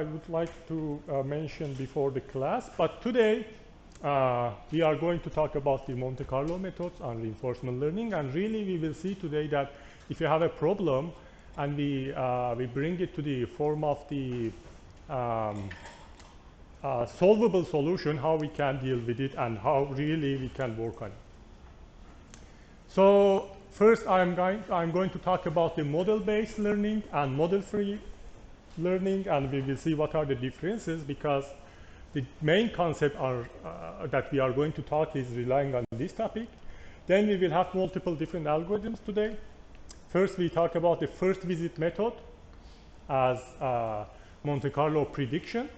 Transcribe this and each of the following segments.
I would like to mention before the class, but today we are going to talk about the Monte Carlo methods and reinforcement learning, and really we will see today that if you have a problem and we bring it to the form of the solvable solution, how we can deal with it and how really we can work on it. So first I'm going to talk about the model-based learning and model-free learning, and we will see what are the differences, because the main concept that we are going to talk is relying on this topic. Then we will have multiple different algorithms today. First we talk about the first visit method as Monte Carlo prediction.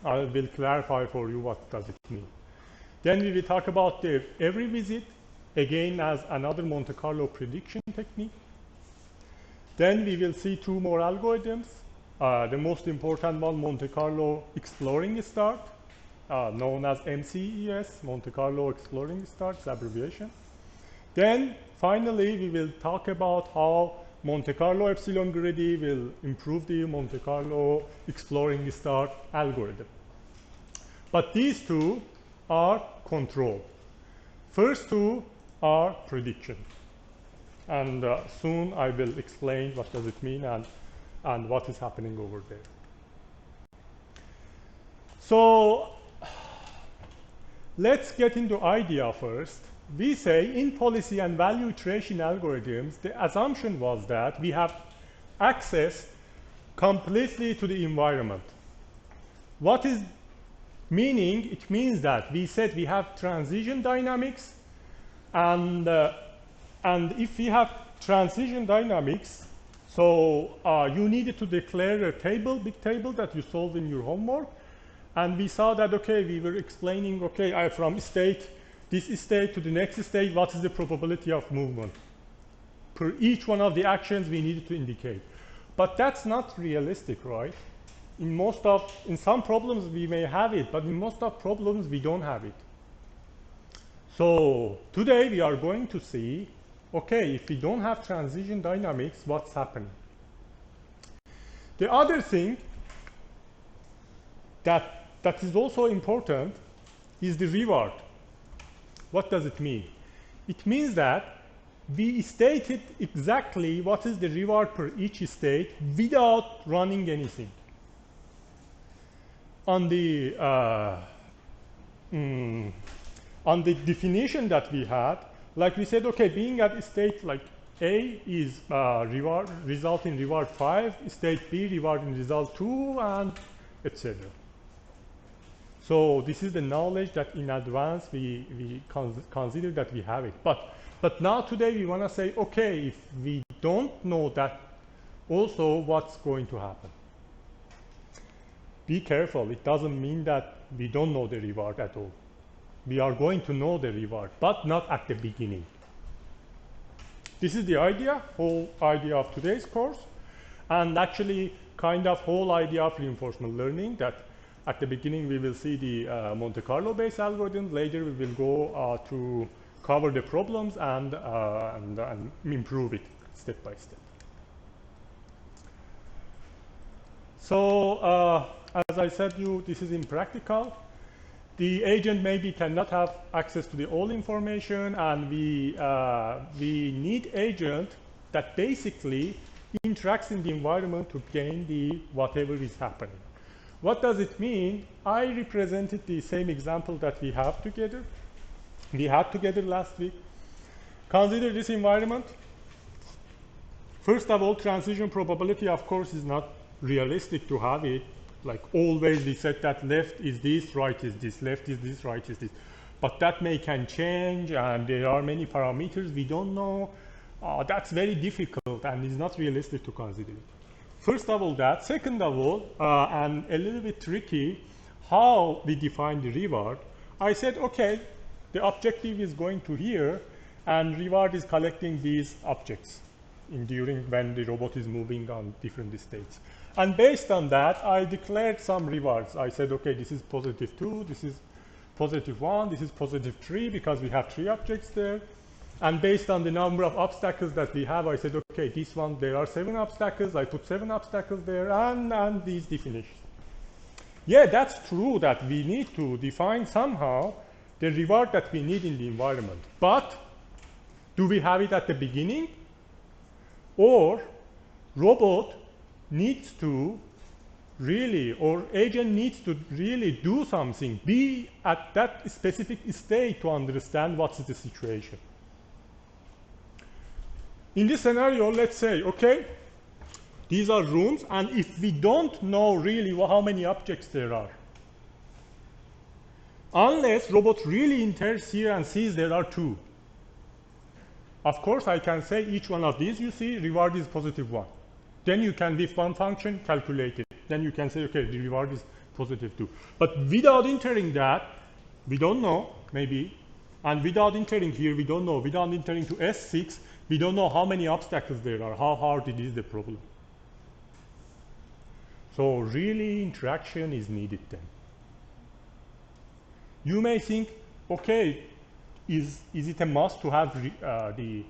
I will clarify for you what does it mean. Then we will talk about the every visit, again as another Monte Carlo prediction technique. Then we will see two more algorithms. The most important one, Monte Carlo Exploring Start, known as MCES, Monte Carlo Exploring Start, is abbreviation. Then finally we will talk about how Monte Carlo Epsilon greedy will improve the Monte Carlo Exploring Start algorithm. But these two are control. First two are prediction. And soon I will explain what does it mean and what is happening over there. So let's get into idea first. We say in policy and value iteration algorithms, the assumption was that we have access completely to the environment. What is meaning? It means that we said we have transition dynamics, and if we have transition dynamics, so you needed to declare a table, big table that you solved in your homework, and we saw that, okay, we were explaining, okay, from this state to the next state, what is the probability of movement? Per each one of the actions we needed to indicate. But that's not realistic, right? In some problems we may have it, but in most of problems we don't have it. So today we are going to see, okay, if we don't have transition dynamics, what's happening? The other thing that is also important is the reward. What does it mean? It means that we stated exactly what is the reward per each state without running anything. On the definition that we had, like we said, okay, being at state like A is result in reward 5, state B reward in result 2, and etc. So this is the knowledge that in advance we consider that we have it. But now today we want to say, okay, if we don't know that, also what's going to happen? Be careful. It doesn't mean that we don't know the reward at all. We are going to know the reward, but not at the beginning. This is the whole idea of today's course, and actually kind of whole idea of reinforcement learning, that at the beginning we will see the Monte Carlo based algorithm. Later we will go to cover the problems and improve it step by step. So as I said this is impractical. The agent maybe cannot have access to the all information, and we need agent that basically interacts in the environment to gain the whatever is happening. What does it mean? I represented the same example that we had together last week. Consider this environment. First of all, transition probability, of course, is not realistic to have it. Like always, we said that left is this, right is this, left is this, right is this. But that can change, and there are many parameters we don't know. That's very difficult, and it's not realistic to consider it. First of all that. Second of all, and a little bit tricky, how we define the reward. I said, okay, the objective is going to here, and reward is collecting these objects during when the robot is moving on different states. And based on that, I declared some rewards. I said, okay, this is +2, this is +1, this is +3, because we have 3 objects there. And based on the number of obstacles that we have, I said, okay, this one, there are 7 obstacles. I put 7 obstacles there, and these definitions. Yeah, that's true that we need to define somehow the reward that we need in the environment. But do we have it at the beginning? Or robot needs to really, or agent needs to really do something, be at that specific state to understand what's the situation. In this scenario, let's say, okay, these are rooms, and if we don't know really how many objects there are, unless robot really enters here and sees there are 2, of course I can say each one of these, you see, reward is +1. Then you can, with one function, calculate it. Then you can say, okay, the reward is +2. But without entering that, we don't know, maybe. And without entering here, we don't know. Without entering to S6, we don't know how many obstacles there are, how hard it is the problem. So really, interaction is needed then. You may think, okay, is it a must to have the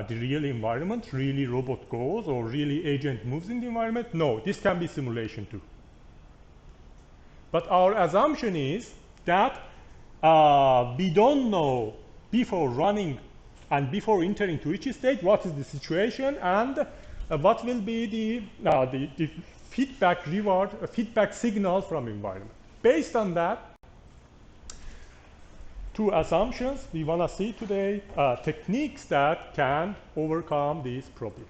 real environment, really robot goes, or really agent moves in the environment? No, this can be simulation too. But our assumption is that we don't know before running and before entering to each state what is the situation and what will be the feedback reward, feedback signal from environment. Based on that, 2 assumptions we want to see today, techniques that can overcome this problem.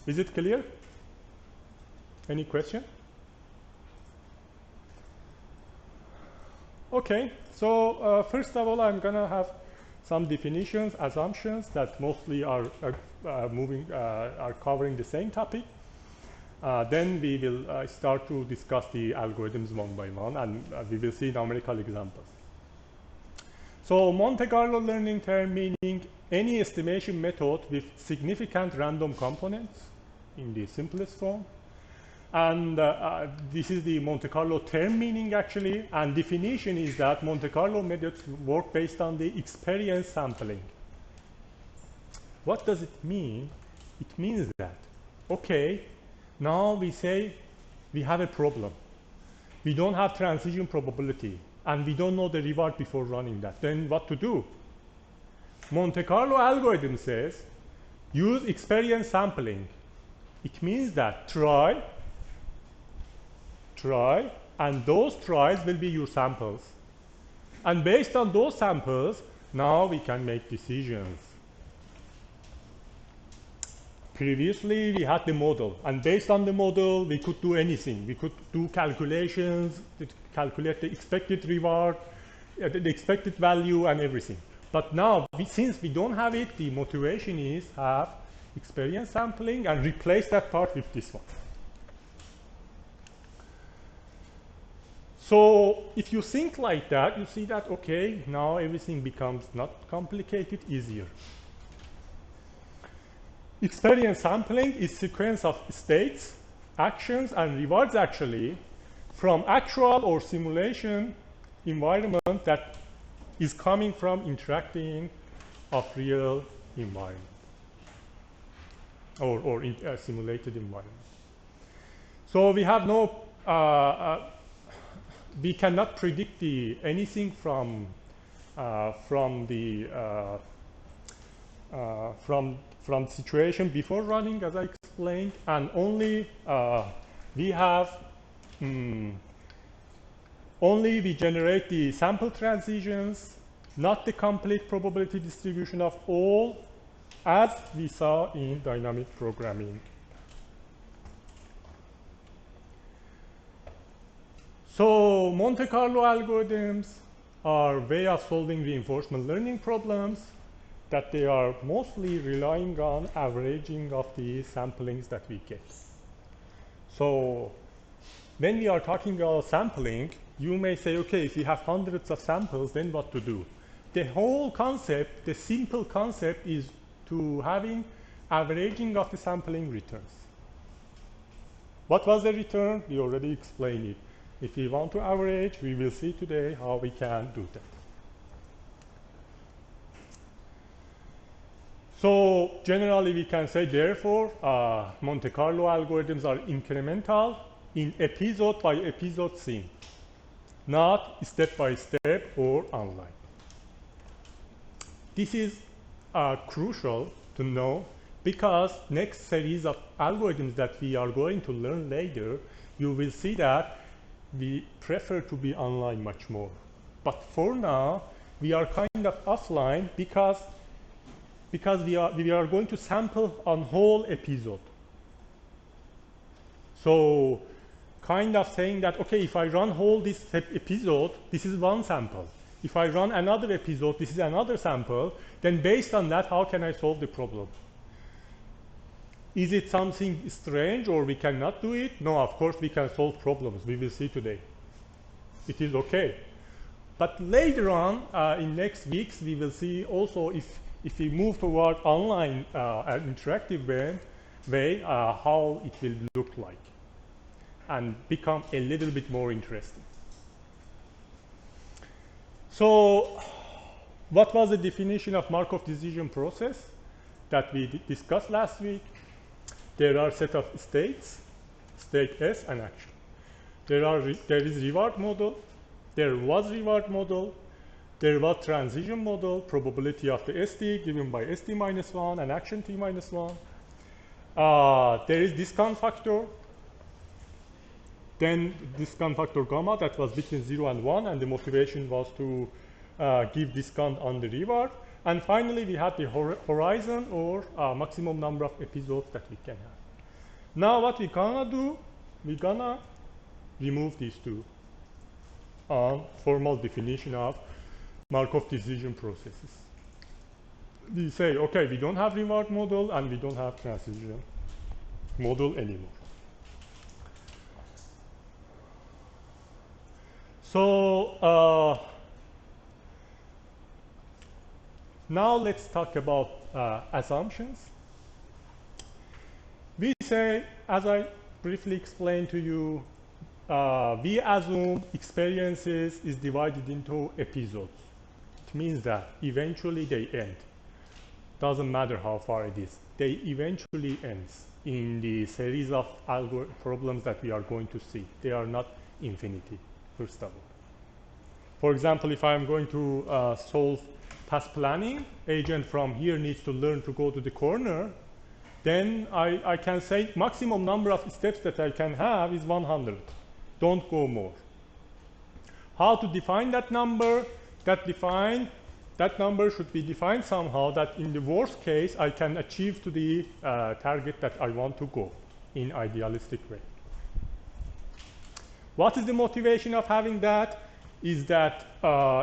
Is it clear? Any question? Okay, so first of all, I'm going to have some definitions, assumptions that mostly are covering the same topic. Then we will start to discuss the algorithms one by one, and we will see numerical examples. So Monte Carlo learning term meaning any estimation method with significant random components in the simplest form. And this is the Monte Carlo term meaning actually, and definition is that Monte Carlo methods work based on the experience sampling. What does it mean? It means that, okay, now we say we have a problem. We don't have transition probability, and we don't know the reward before running that. Then what to do? Monte Carlo algorithm says use experience sampling. It means that try, and those tries will be your samples. And based on those samples, now we can make decisions. Previously, we had the model, and based on the model, we could do anything. We could do calculations, calculate the expected reward, the expected value, and everything. But now, since we don't have it, the motivation is have experience sampling and replace that part with this one. So if you think like that, you see that, okay, now everything becomes not complicated, easier. Experience sampling is sequence of states, actions, and rewards actually from actual or simulation environment that is coming from interacting of real environment or in a simulated environment. So we have no, we cannot predict anything from situation before running, as I explained, and only only we generate the sample transitions, not the complete probability distribution of all, as we saw in dynamic programming. So Monte Carlo algorithms are a way of solving reinforcement learning problems that they are mostly relying on averaging of the samplings that we get. So when we are talking about sampling, you may say, okay, if you have hundreds of samples, then what to do? The whole concept, the simple concept is to having averaging of the sampling returns. What was the return? We already explained it. If we want to average, we will see today how we can do that. So generally we can say, therefore, Monte Carlo algorithms are incremental in episode by episode scene, not step by step or online. This is crucial to know, because next series of algorithms that we are going to learn later, you will see that we prefer to be online much more. But for now, we are kind of offline because we are going to sample on whole episode. So kind of saying that, okay, if I run whole this episode, this is one sample. If I run another episode, this is another sample. Then based on that, how can I solve the problem? Is it something strange or we cannot do it? No, of course we can solve problems. We will see today. It is okay. But later on, in next weeks, we will see also if we move toward online an interactive way, how it will look like and become a little bit more interesting. So what was the definition of Markov decision process that we discussed last week? There are a set of states, state S and action. There is reward model, there was reward model, there was transition model, probability of the SD given by SD minus 1 and action T minus 1. There is discount factor, then discount factor gamma that was between 0 and 1, and the motivation was to give discount on the reward. And finally, we had the horizon, or maximum number of episodes that we can have. Now what we're gonna do, we're gonna remove these two formal definition of Markov decision processes. We say, okay, we don't have reward model and we don't have transition model anymore. So now let's talk about assumptions. We say, as I briefly explained to you, we assume experiences is divided into episodes. It means that eventually they end. Doesn't matter how far it is. They eventually ends in the series of problems that we are going to see. They are not infinity, first of all. For example, if I'm going to solve task planning, agent from here needs to learn to go to the corner, then I can say maximum number of steps that I can have is 100. Don't go more. How to define that number? That number should be defined somehow that in the worst case, I can achieve to the target that I want to go in idealistic way. What is the motivation of having that? Is that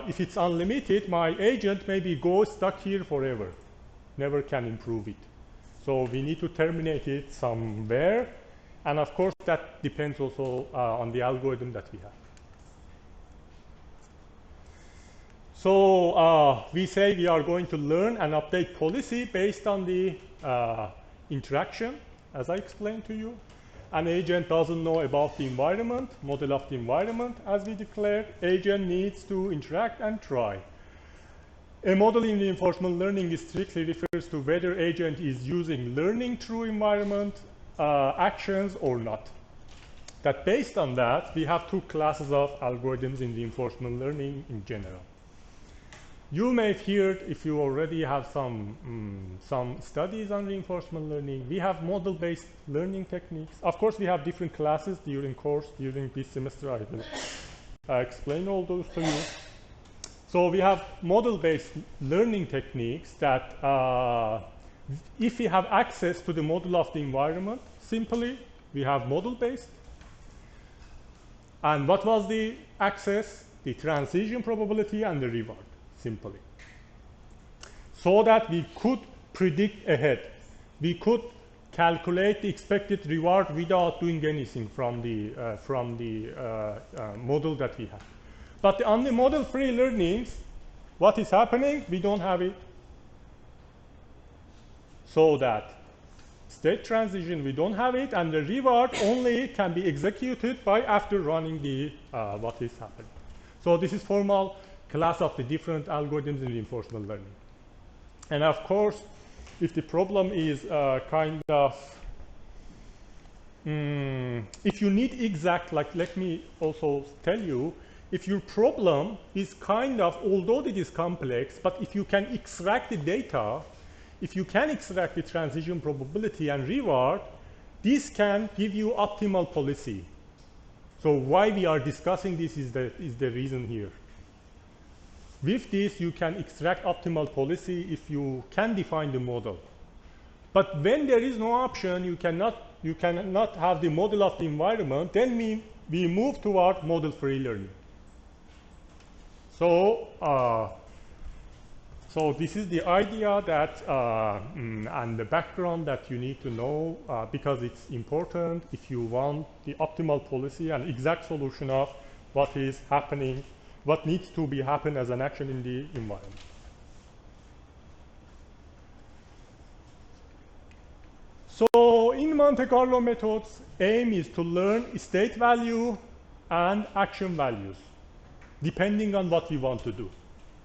if it's unlimited, my agent maybe goes stuck here forever, never can improve it. So we need to terminate it somewhere. And of course, that depends also on the algorithm that we have. So we say we are going to learn and update policy based on the interaction, as I explained to you. An agent doesn't know about the environment, model of the environment, as we declared. Agent needs to interact and try. A model in reinforcement learning strictly refers to whether agent is using learning through environment actions or not. That based on that, we have two classes of algorithms in reinforcement learning in general. You may have heard, if you already have some studies on reinforcement learning, we have model-based learning techniques. Of course, we have different classes during this semester. I will explain all those to you. So we have model-based learning techniques that if we have access to the model of the environment, simply we have model-based. And what was the access? The transition probability and the reward, simply. So that we could predict ahead. We could calculate the expected reward without doing anything from the model that we have. But on the model-free learnings, what is happening? We don't have it. So that state transition, we don't have it, and the reward only can be executed by after running the what is happening. So this is formal class of the different algorithms in reinforcement learning. And of course, if the problem is kind of, if you need exact, like let me also tell you, if your problem is kind of, although it is complex, but if you can extract the data, if you can extract the transition probability and reward, this can give you optimal policy. So why we are discussing this is the reason here. With this, you can extract optimal policy if you can define the model. But when there is no option, you cannot have the model of the environment, then we move toward model-free learning. So, so this is the idea that, and the background that you need to know, because it's important if you want the optimal policy and exact solution of what is happening, what needs to be happen as an action in the environment. So in Monte Carlo methods, aim is to learn state value and action values, depending on what we want to do.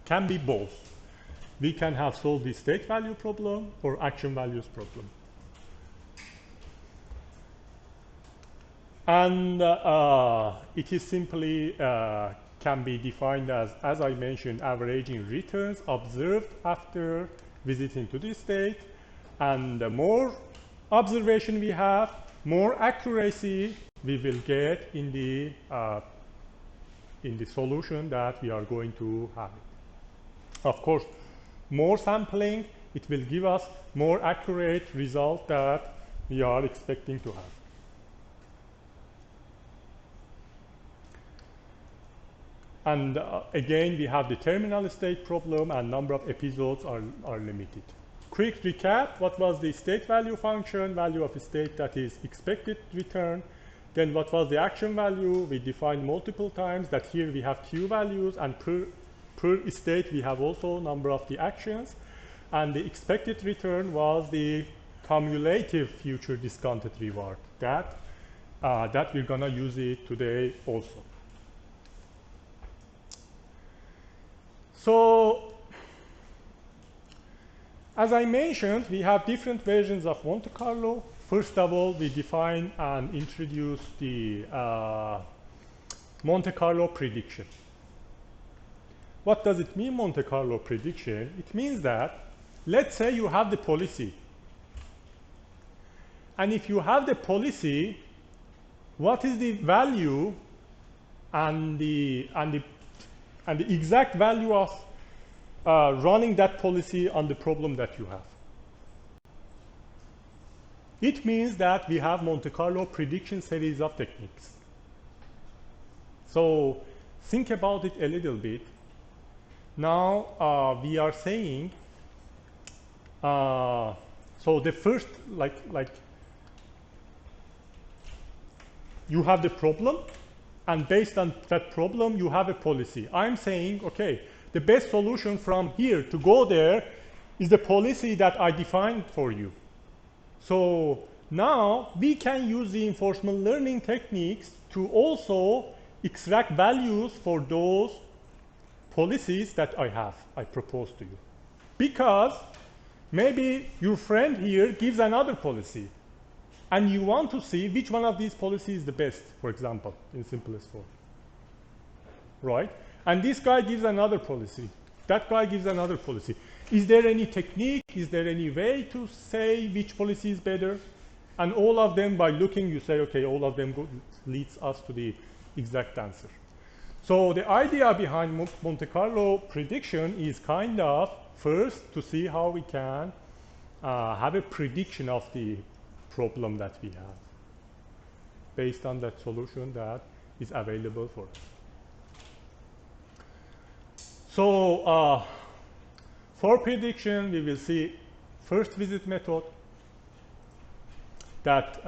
Can be both. We can have solved the state value problem or action values problem. And it is simply can be defined as I mentioned, averaging returns observed after visiting to this state. And the more observation we have, more accuracy we will get in the solution that we are going to have. Of course, more sampling, it will give us more accurate result that we are expecting to have. And again, we have the terminal state problem, and number of episodes are limited. Quick recap, what was the state value function, value of a state that is expected return. Then what was the action value? We defined multiple times that here we have Q values, and per state we have also number of the actions. And the expected return was the cumulative future discounted reward. That we're gonna use it today also. So, as I mentioned, we have different versions of Monte Carlo. First of all, we define and introduce the Monte Carlo prediction. What does it mean, Monte Carlo prediction? It means that, let's say you have the policy. And if you have the policy, what is the value and the exact value of running that policy on the problem that you have? It means that we have Monte Carlo prediction series of techniques. So think about it a little bit. Now we are saying, so the first, like you have the problem, and based on that problem, you have a policy. I'm saying, okay, the best solution from here to go there is the policy that I defined for you. So now we can use the reinforcement learning techniques to also extract values for those policies that I propose to you. Because maybe your friend here gives another policy, and you want to see which one of these policies is the best, for example, in simplest form, right? And this guy gives another policy. That guy gives another policy. Is there any technique? Is there any way to say which policy is better? And all of them, by looking, you say, okay, all of them leads us to the exact answer. So the idea behind Monte Carlo prediction is kind of first to see how we can have a prediction of the problem that we have based on that solution that is available for us. So for prediction, we will see first visit method, that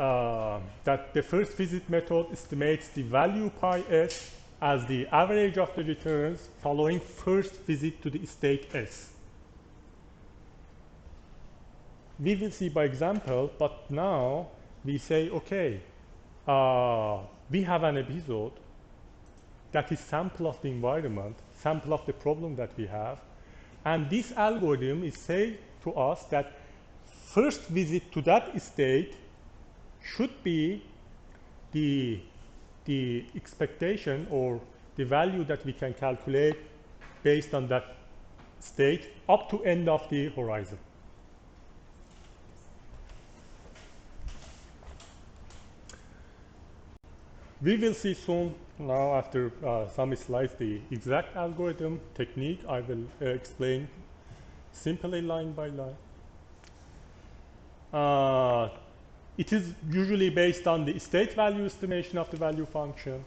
the first visit method estimates the value pi s as the average of the returns following first visit to the state S. We will see by example, but now we say, okay, we have an episode that is sample of the environment, sample of the problem that we have, and this algorithm is saying to us that first visit to that state should be the expectation or the value that we can calculate based on that state up to end of the horizon. We will see soon now after some slides the exact algorithm technique. I will explain simply line by line. It is usually based on the state value estimation of the value function.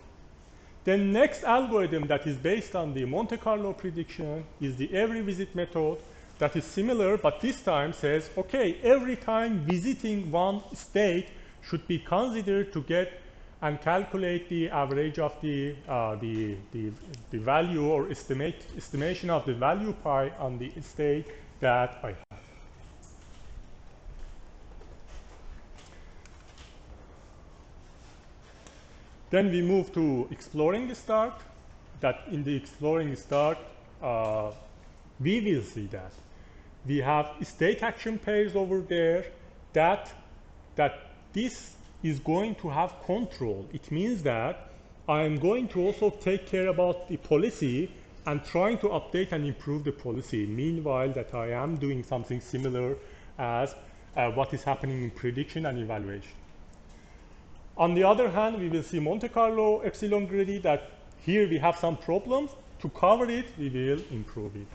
The next algorithm that is based on the Monte Carlo prediction is the every visit method that is similar, but this time says, okay, every time visiting one state should be considered to get and calculate the average of the value or estimation of the value pi on the state that I have. Then we move to exploring start. That in the exploring start, we will see that we have state action pairs over there that this is going to have control. It means that I am going to also take care about the policy and trying to update and improve the policy. Meanwhile, that I am doing something similar as what is happening in prediction and evaluation. On the other hand, we will see Monte Carlo epsilon greedy that here we have some problems. To cover it, we will improve it.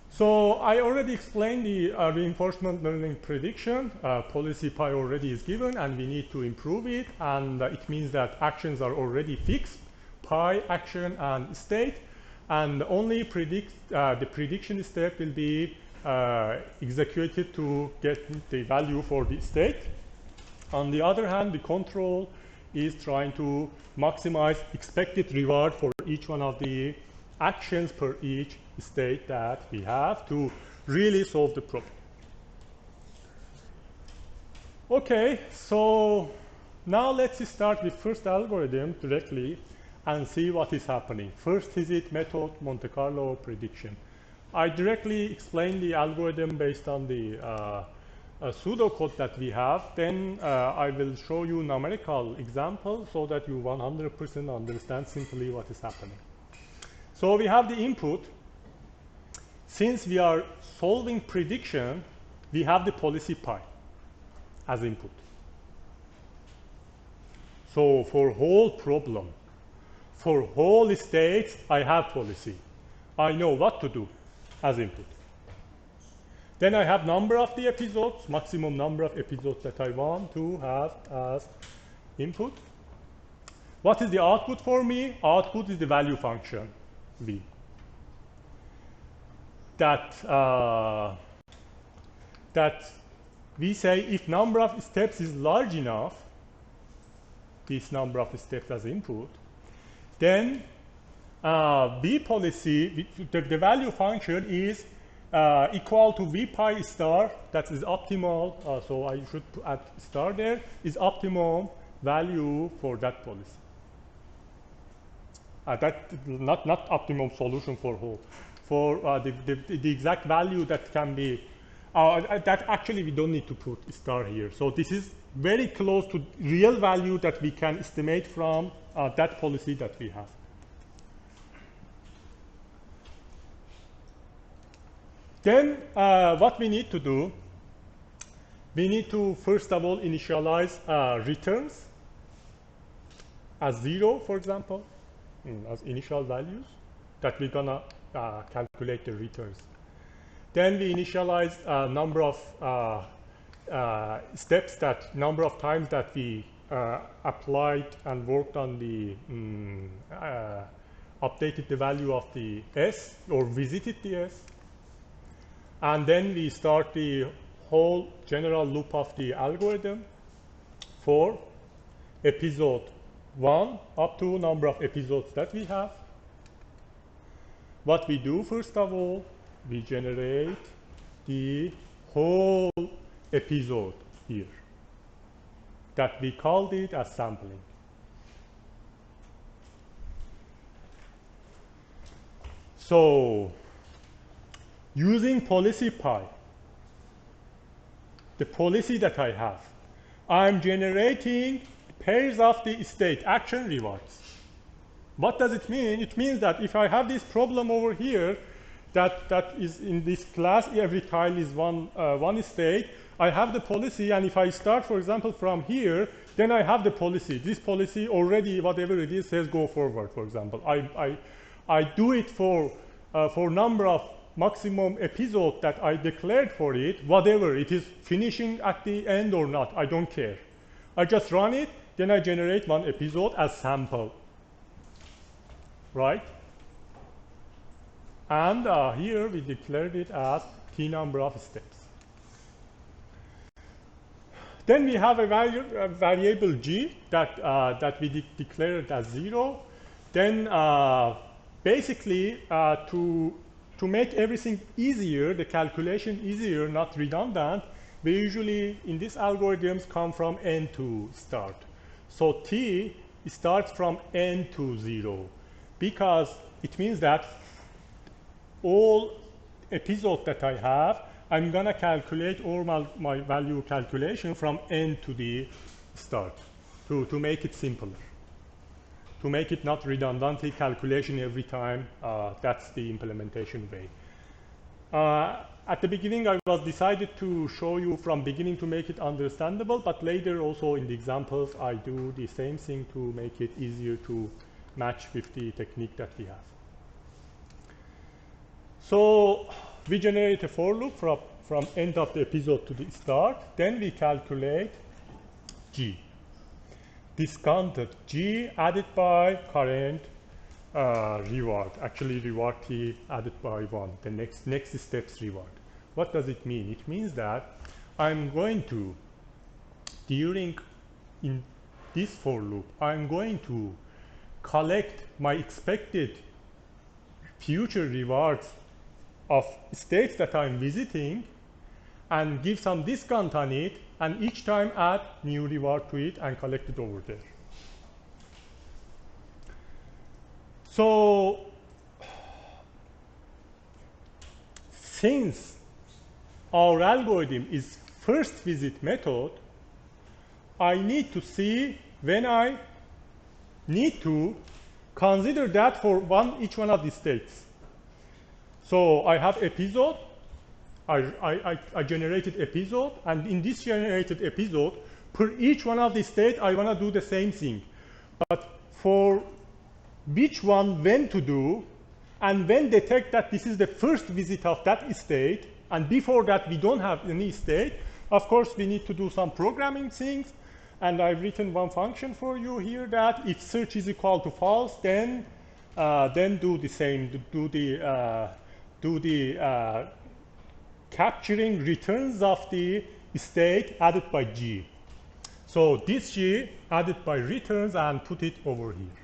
So I already explained the reinforcement learning prediction. Policy pi already is given, and we need to improve it. And it means that actions are already fixed, pi, action, and state. And only the prediction step will be executed to get the value for the state. On the other hand, the control is trying to maximize expected reward for each one of the actions per each state that we have to really solve the problem. Okay, so now let's start with first algorithm directly and see what is happening. First visit method, Monte Carlo prediction. I directly explain the algorithm based on the pseudocode that we have. Then I will show you numerical example so that you 100% understand simply what is happening. So we have the input. Since we are solving prediction, we have the policy pi as input. So for whole problem, for whole states, I have policy. I know what to do as input. Then I have number of the episodes, maximum number of episodes that I want to have as input. What is the output for me? Output is the value function, V. That we say if number of steps is large enough, this number of steps as input, then V policy, the value function is equal to V pi star, that is optimal, so I should add star there, is optimum value for that policy. That not optimum solution for whole. For the exact value that can be, that actually we don't need to put star here. So this is very close to real value that we can estimate from that policy that we have. Then what we need to do, we need to first of all initialize returns as 0, for example, as initial values that we're gonna calculate the returns. Then we initialize number of steps, that number of times that we applied and worked on the updated the value of the S or visited the S. And then we start the whole general loop of the algorithm for episode 1 up to number of episodes that we have. What we do first of all, we generate the whole episode here that we called it as sampling. So using policy pi, the policy that I have, I'm generating pairs of the state action rewards. What does it mean? It means that if I have this problem over here, that is in this class, every tile is one state, I have the policy, and if I start, for example, from here, then I have the policy. This policy already, whatever it is, says go forward, for example. I do it for number of maximum episode that I declared for it, whatever it is, finishing at the end or not, I don't care. I just run it, then I generate one episode as sample, right? And here we declared it as t number of steps. Then we have a variable g that we declared as 0. Then basically to make everything easier, the calculation easier, not redundant, we usually in these algorithms come from n to start. So t starts from n to 0 because it means that all episodes that I have, I'm going to calculate all my value calculation from n to the start to make it simpler, to make it not redundantly calculation every time. That's the implementation way. At the beginning, I was decided to show you from beginning to make it understandable, but later also in the examples, I do the same thing to make it easier to match with the technique that we have. So we generate a for loop from end of the episode to the start. Then we calculate g, discounted g added by current reward. Actually, reward t added by 1, the next step's reward. What does it mean? It means that I'm going to, in this for loop, I'm going to collect my expected future rewards of states that I'm visiting and give some discount on it, and each time add new reward to it and collect it over there. So since our algorithm is first visit method, I need to see when I need to consider that for each one of the states. So I have episode, I generated episode, and in this generated episode, per each one of the state, I want to do the same thing. But for which one when to do, and when detect that this is the first visit of that state, and before that we don't have any state, of course we need to do some programming things, and I've written one function for you here that if search is equal to false, then do the same, do the capturing returns of the state added by g. So this g added by returns and put it over here.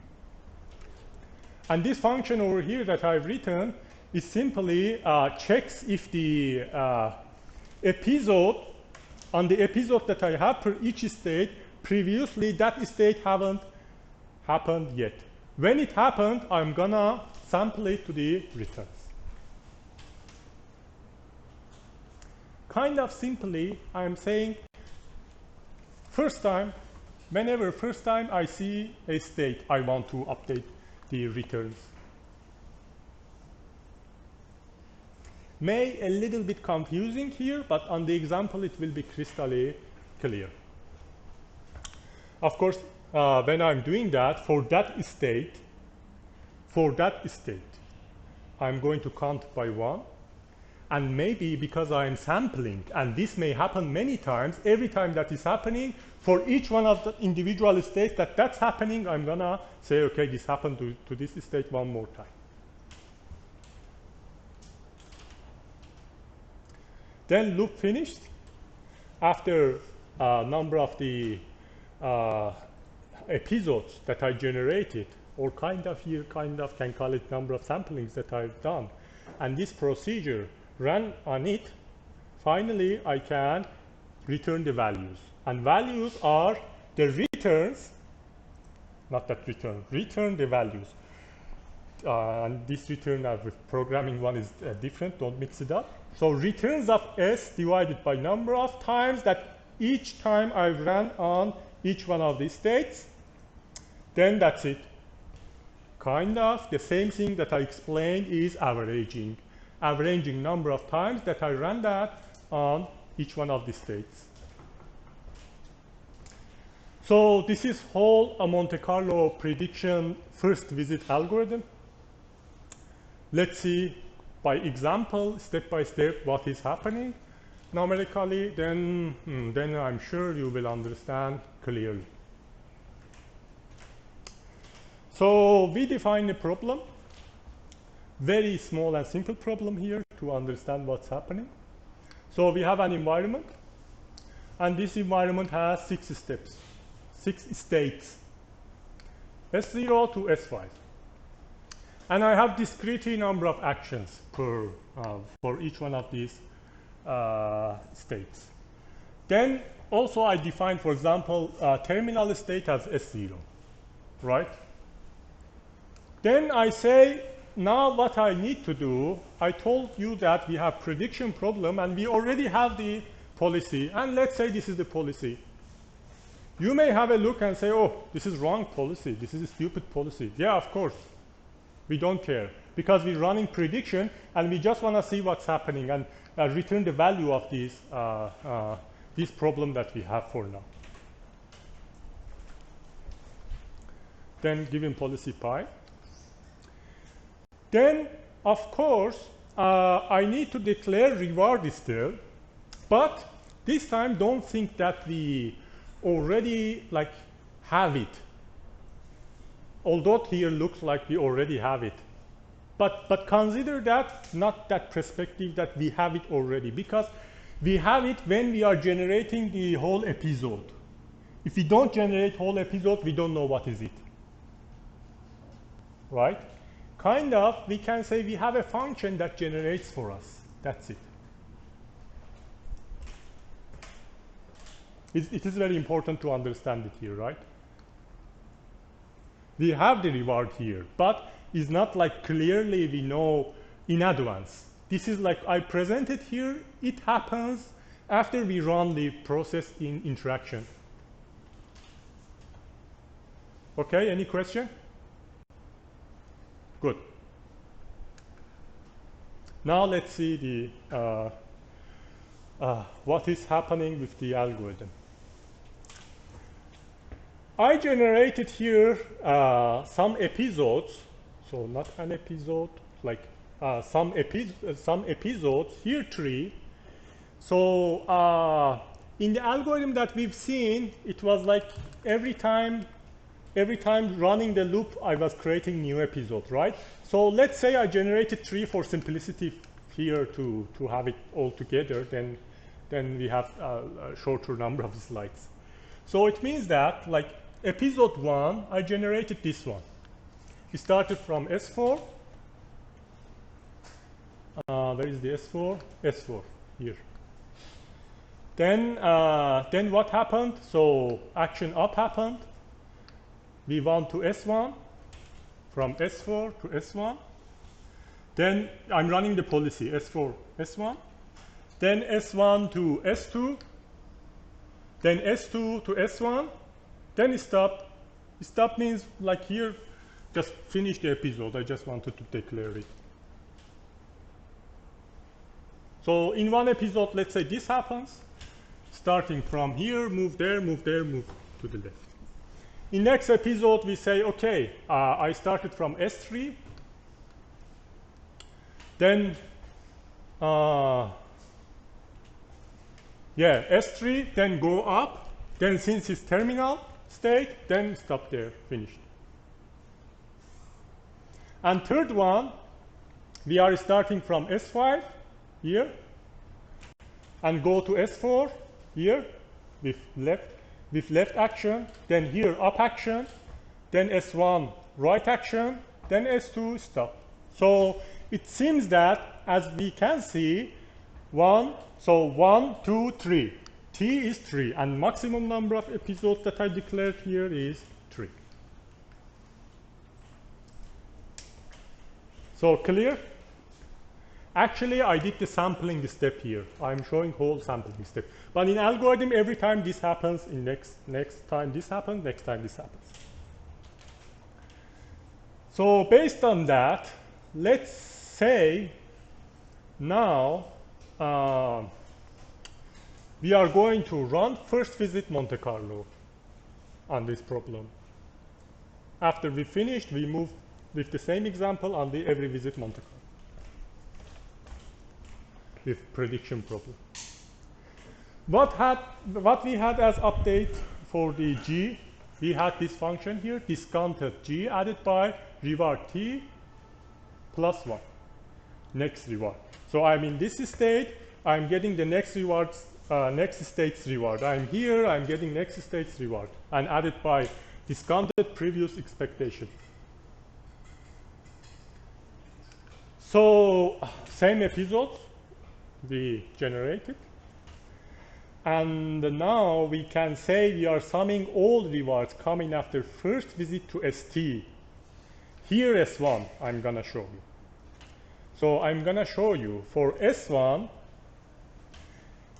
And this function over here that I've written is simply checks if the episode, on the episode that I have per each state, previously that state haven't happened yet. When it happened, I'm gonna sample it to the returns. Kind of simply, I'm saying first time I see a state, I want to update the returns. May a little bit confusing here, but on the example it will be crystal clear. Of course, when I'm doing that, for that state, I'm going to count by 1. And maybe because I'm sampling, and this may happen many times, every time that is happening, for each one of the individual states that's happening, I'm gonna say, okay, this happened to this state one more time. Then loop finished. After number of the episodes that I generated, or kind of can call it number of samplings that I've done, and this procedure run on it, finally I can return the values. And values are the returns, not that return the values. and this return with programming one is different, don't mix it up. So returns of S divided by number of times that each time I ran on each one of these states, then that's it. Kind of the same thing that I explained is averaging. Averaging number of times that I ran that on each one of these states. So this is whole Monte Carlo prediction first visit algorithm. Let's see by example, step by step, what is happening numerically. Then I'm sure you will understand clearly. So we define a problem, very small and simple problem here to understand what's happening. So we have an environment, and this environment has 6 steps, 6 states, S0 to S5. And I have discrete number of actions per, for each one of these states. Then also I define, for example, terminal state as S0, right? Then I say, now what I need to do, I told you that we have prediction problem and we already have the policy, and let's say this is the policy. You may have a look and say, oh, this is wrong policy, this is a stupid policy. Yeah, of course, we don't care, because we're running prediction and we just want to see what's happening and return the value of this problem that we have for now. Then given policy pi. Then, of course, I need to declare reward still, but this time don't think that we already like have it. Although here looks like we already have it. But consider that not that perspective that we have it already, because we have it when we are generating the whole episode. If we don't generate whole episode, we don't know what is it. Right? Kind of, we can say we have a function that generates for us. That's it. It is very important to understand it here, right? We have the reward here, but it's not like clearly we know in advance. This is like I present it here. It happens after we run the process in interaction. Okay, any question? Good. Now let's see the what is happening with the algorithm. I generated here some episodes, so not an episode, like some episodes, here 3. So in the algorithm that we've seen, it was like every time running the loop, I was creating new episode, right? So let's say I generated 3 for simplicity here to have it all together, then we have a shorter number of slides. So it means that like episode 1, I generated this one. We started from S4. Where is the S4? S4 here. Then what happened? So action up happened. We went to S1, from S4 to S1. Then I'm running the policy, S4, S1. Then S1 to S2. Then S2 to S1. Then it stopped. Stop means like here, just finish the episode. I just wanted to declare it. So in one episode, let's say this happens. Starting from here, move there, move there, move to the left. In next episode, we say, okay, I started from S3. Then, S3, then go up. Then since it's terminal state, then stop there, finished. And third one, we are starting from S5 here and go to S4 here with left action, then here up action, then S1 right action, then S2 stop. So it seems that as we can see, 1, 2, 3. T is 3, and maximum number of episodes that I declared here is 3. So clear? Actually, I did the sampling step here. I'm showing whole sampling step. But in algorithm, every time this happens, in next time this happens, next time this happens. So based on that, let's say now we are going to run first visit Monte Carlo on this problem. After we finished, we move with the same example on the every visit Monte Carlo with prediction problem. What we had as update for the G, we had this function here, discounted G added by reward T plus 1, next reward. So I'm in this state, I'm getting the next rewards, next state's reward. I'm here, I'm getting next state's reward, and added by discounted previous expectation. So same episode we generated. And now we can say we are summing all rewards coming after first visit to ST. Here S1, I'm gonna show you. So I'm gonna show you for S1,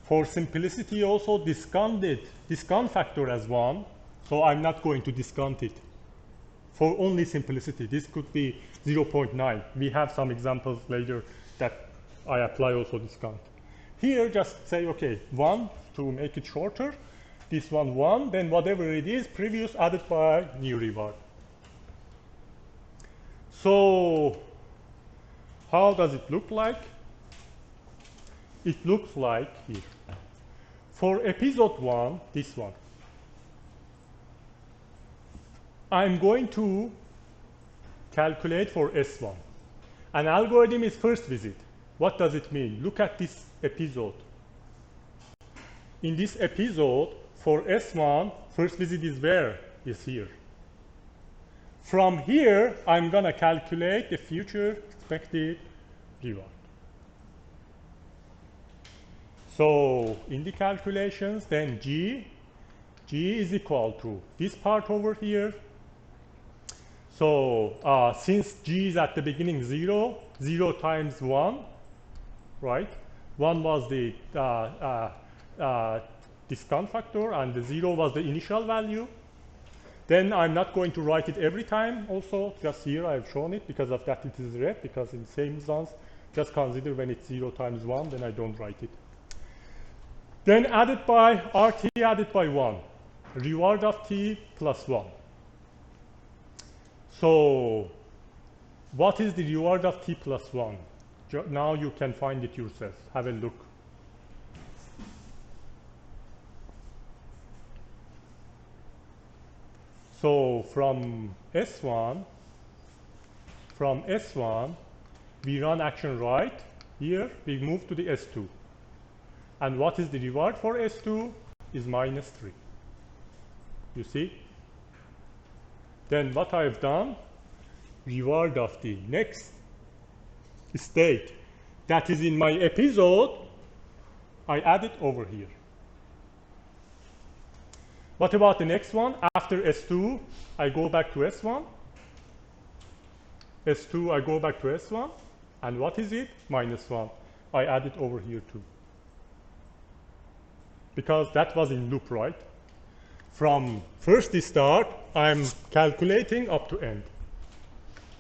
for simplicity also discount factor as 1. So I'm not going to discount it. For only simplicity, this could be 0.9. We have some examples later that I apply also discount. Here, just say, okay, 1 to make it shorter. This one 1, then whatever it is, previous added by new reward. So how does it look like? It looks like here. For episode 1, this one, I'm going to calculate for S1. An algorithm is first visit. What does it mean? Look at this episode. In this episode, for S1, first visit is where? Is here. From here, I'm going to calculate the future expected reward. So in the calculations, then G is equal to this part over here. So since G is at the beginning 0, 0 times 1, right? 1 was the discount factor, and the 0 was the initial value. Then I'm not going to write it every time also. Just here I've shown it. Because of that it is red, because in same instance, just consider when it's 0 times 1, then I don't write it. Then added by RT added by 1. Reward of T plus 1. So what is the reward of T plus 1? Now you can find it yourself. Have a look. So from S1, we run action right. Here we move to the S2. And what is the reward for S2? Is minus 3. You see? Then what I've done, reward of the next state that is in my episode, I add it over here. What about the next one? After S2, I go back to S1. S2, I go back to S1. And what is it? Minus 1. I add it over here too. Because that was in loop, right? From first start, I'm calculating up to end.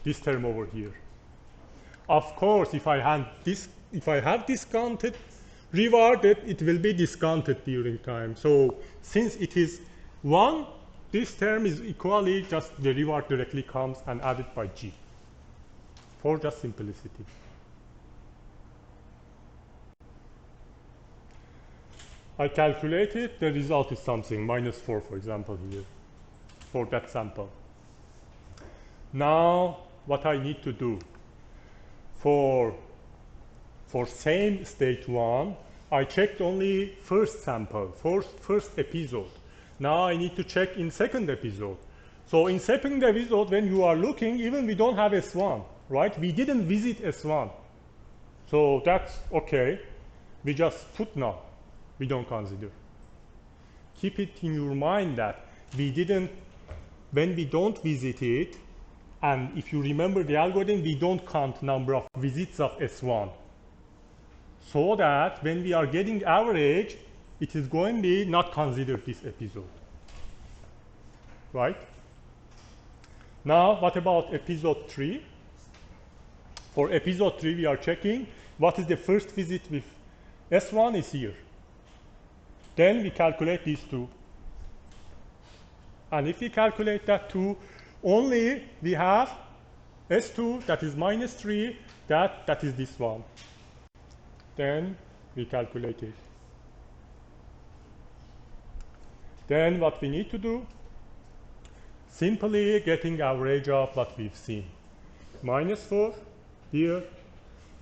This term over here. Of course, if I have discounted rewarded, it will be discounted during time. So since it is 1, this term is equally just the reward directly comes and added by G for just simplicity. I calculated, the result is something, minus 4, for example, here, for that sample. Now, what I need to do, for same state 1, I checked only first sample, first episode. Now I need to check in second episode. So in second episode, when you are looking, even we don't have S1, right? We didn't visit S1. So that's okay. We just put now. We don't consider. Keep it in your mind that we didn't, when we don't visit it, And if you remember the algorithm, we don't count number of visits of S1. So that when we are getting average, it is going to be not considered this episode. Right? Now, what about episode 3? For episode 3, we are checking what is the first visit with S1 is here. Then we calculate these two. And if we calculate that two, only we have S2, that is -3, that is this one. Then we calculate it. Then what we need to do, simply getting average of what we've seen. -4 here,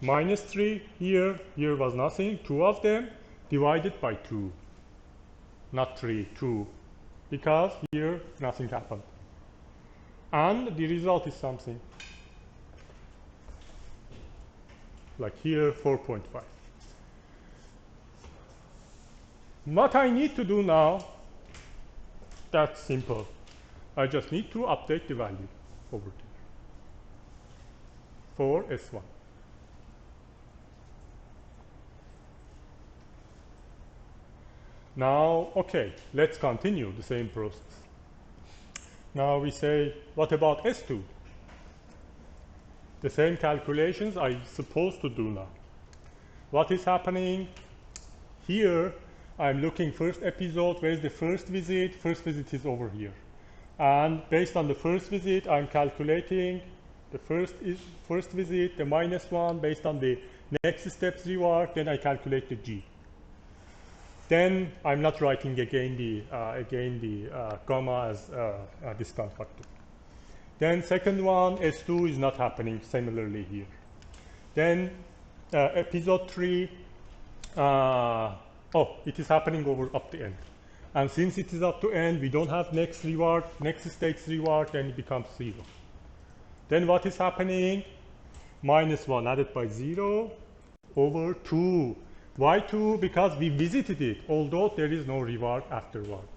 -3 here, here was nothing, 2 of them, divided by 2. Not 3, 2, because here nothing happened. And the result is something. Like here, 4.5. What I need to do now, that's simple. I just need to update the value over there for S1. Now, okay, let's continue the same process. Now we say, what about S2? The same calculations I'm supposed to do now. What is happening? Here, I'm looking first episode, where's the first visit? First visit is over here. And based on the first visit, I'm calculating the first visit, the -1, based on the next step's reward, then I calculate the G. Then I'm not writing again the gamma as a discount factor. Then second one, S2 is not happening similarly here. Then episode 3, it is happening over up to end. And since it is up to end, we don't have next reward, next state's reward, then it becomes 0. Then what is happening? -1 added by 0 over 2. Why 2? Because we visited it, although there is no reward afterward.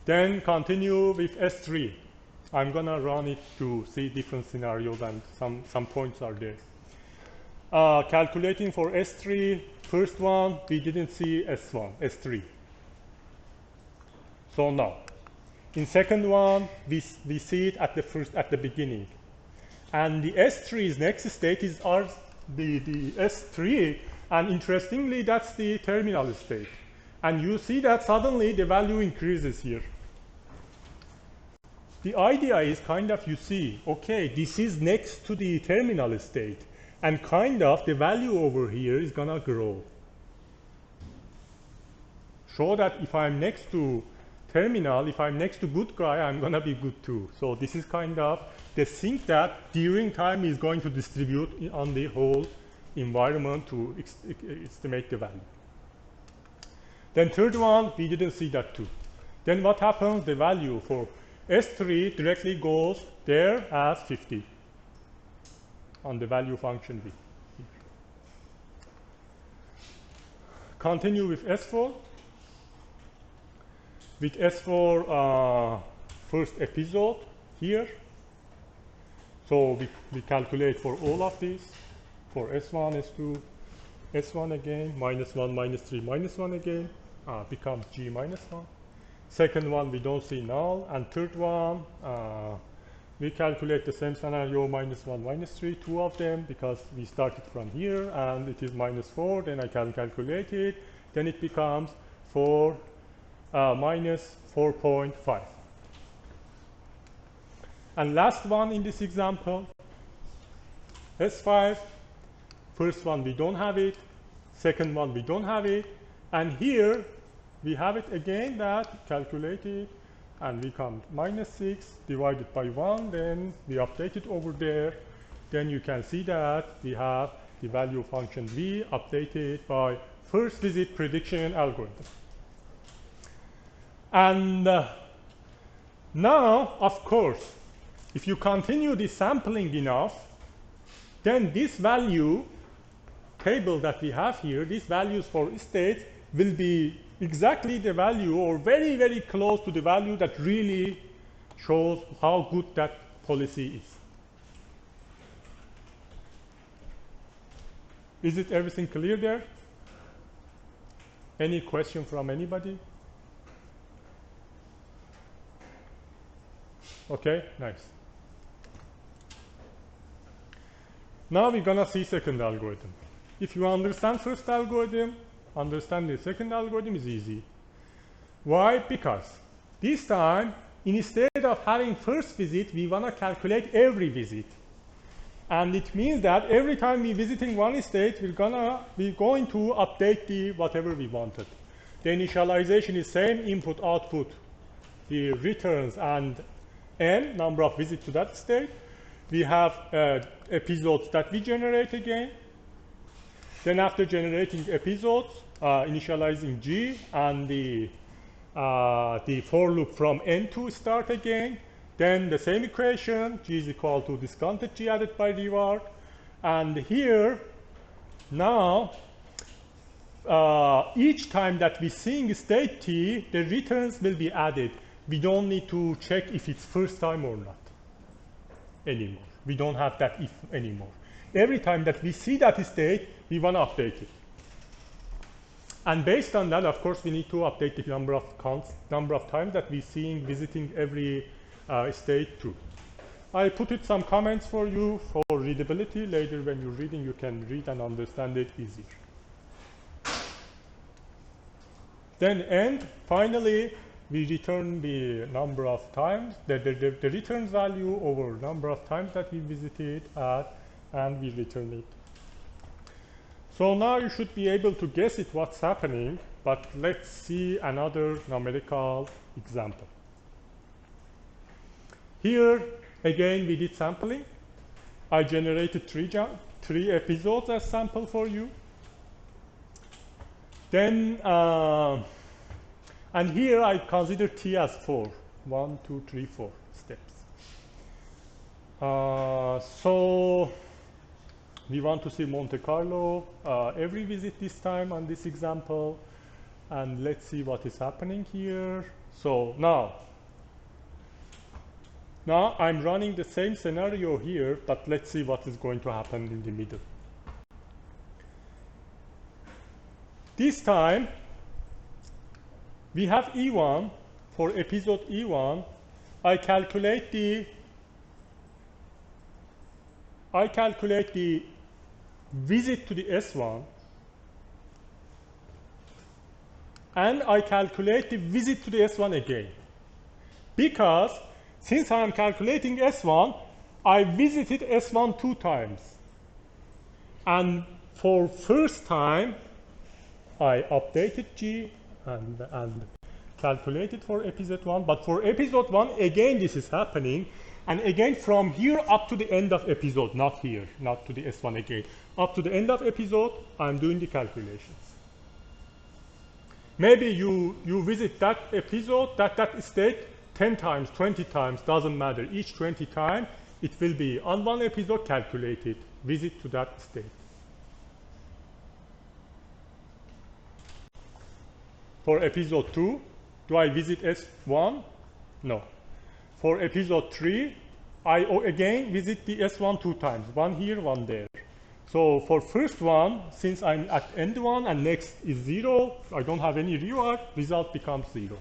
Then continue with S3. I'm going to run it to see different scenarios, and some points are there. Calculating for S3, first one, we didn't see S1, S3. So now, in second one, we see it at the beginning. And the S3's next state is the S3, and interestingly, that's the terminal state. And you see that suddenly the value increases here. The idea is kind of, you see, okay, this is next to the terminal state, and kind of the value over here is gonna grow. Show that if I'm next to terminal, if I'm next to good guy, I'm gonna be good too. So this is kind of, they think that during time is going to distribute on the whole environment to estimate the value. Then third one, we didn't see that too. Then what happens? The value for S3 directly goes there as 50 on the value function V. Continue with S4. With S4 first episode here. So we calculate for all of these. For S1, S2, S1 again, -1, -3, -1 again, becomes G -1. Second one, we don't see null. And third one, we calculate the same scenario, -1, -3, 2 of them, because we started from here, and it is -4. Then I can calculate it. Then it becomes -4.5. And last one in this example, S5. First one, we don't have it. Second one, we don't have it. And here, we have it again, that calculated, and we come -6 divided by 1. Then we update it over there. Then you can see that we have the value function V updated by first visit prediction algorithm. And now, of course, if you continue the sampling enough, then this value table that we have here, these values for states will be exactly the value or very, very close to the value that really shows how good that policy is. Is it everything clear there? Any question from anybody? Okay, nice. Now we're gonna see second algorithm. If you understand first algorithm, understand the second algorithm is easy. Why? Because this time, instead of having first visit, we wanna calculate every visit. And it means that every time we're visiting one state, we're going to update the whatever we wanted. The initialization is same, input, output, the returns, and n, number of visits to that state. We have episodes that we generate again. Then after generating episodes, initializing g, and the for loop from n to start again. Then the same equation, g is equal to discounted g added by reward. And here, now, each time that we seeing state t, the returns will be added. We don't need to check if it's first time or not anymore. We don't have that if anymore. Every time that we see that state, we want to update it. And based on that, of course, we need to update the number of times that we're seeing visiting every state too. I put it some comments for you for readability. Later when you're reading, you can read and understand it easier. Then end, finally, we return the number of times, the return value over number of times that we visited at, and we return it. So now you should be able to guess it what's happening, but let's see another numerical example. Here, again, we did sampling. I generated three episodes as sample for you. Then, and here I consider t as 4. 1, 2, 3, 4 steps. So we want to see Monte Carlo every visit this time on this example. And let's see what is happening here. So now I'm running the same scenario here, but let's see what is going to happen in the middle. This time, we have E1. For episode E1, I calculate the visit to the S1, and I calculate the visit to the S1 again. Because since I am calculating S1, I visited S1 2 times. And for first time, I updated G and calculated for episode 1. But for episode 1, again, this is happening. And again, from here up to the end of episode, not here, not to the S1 again. Up to the end of episode, I'm doing the calculations. Maybe you visit that episode, that state 10 times, 20 times, doesn't matter. Each 20 times, it will be on one episode calculated, visit to that state. For episode 2, do I visit S1? No. For episode 3, I again visit the S1 2 times, one here, one there. So for first one, since I'm at end one and next is 0, I don't have any reward, result becomes 0.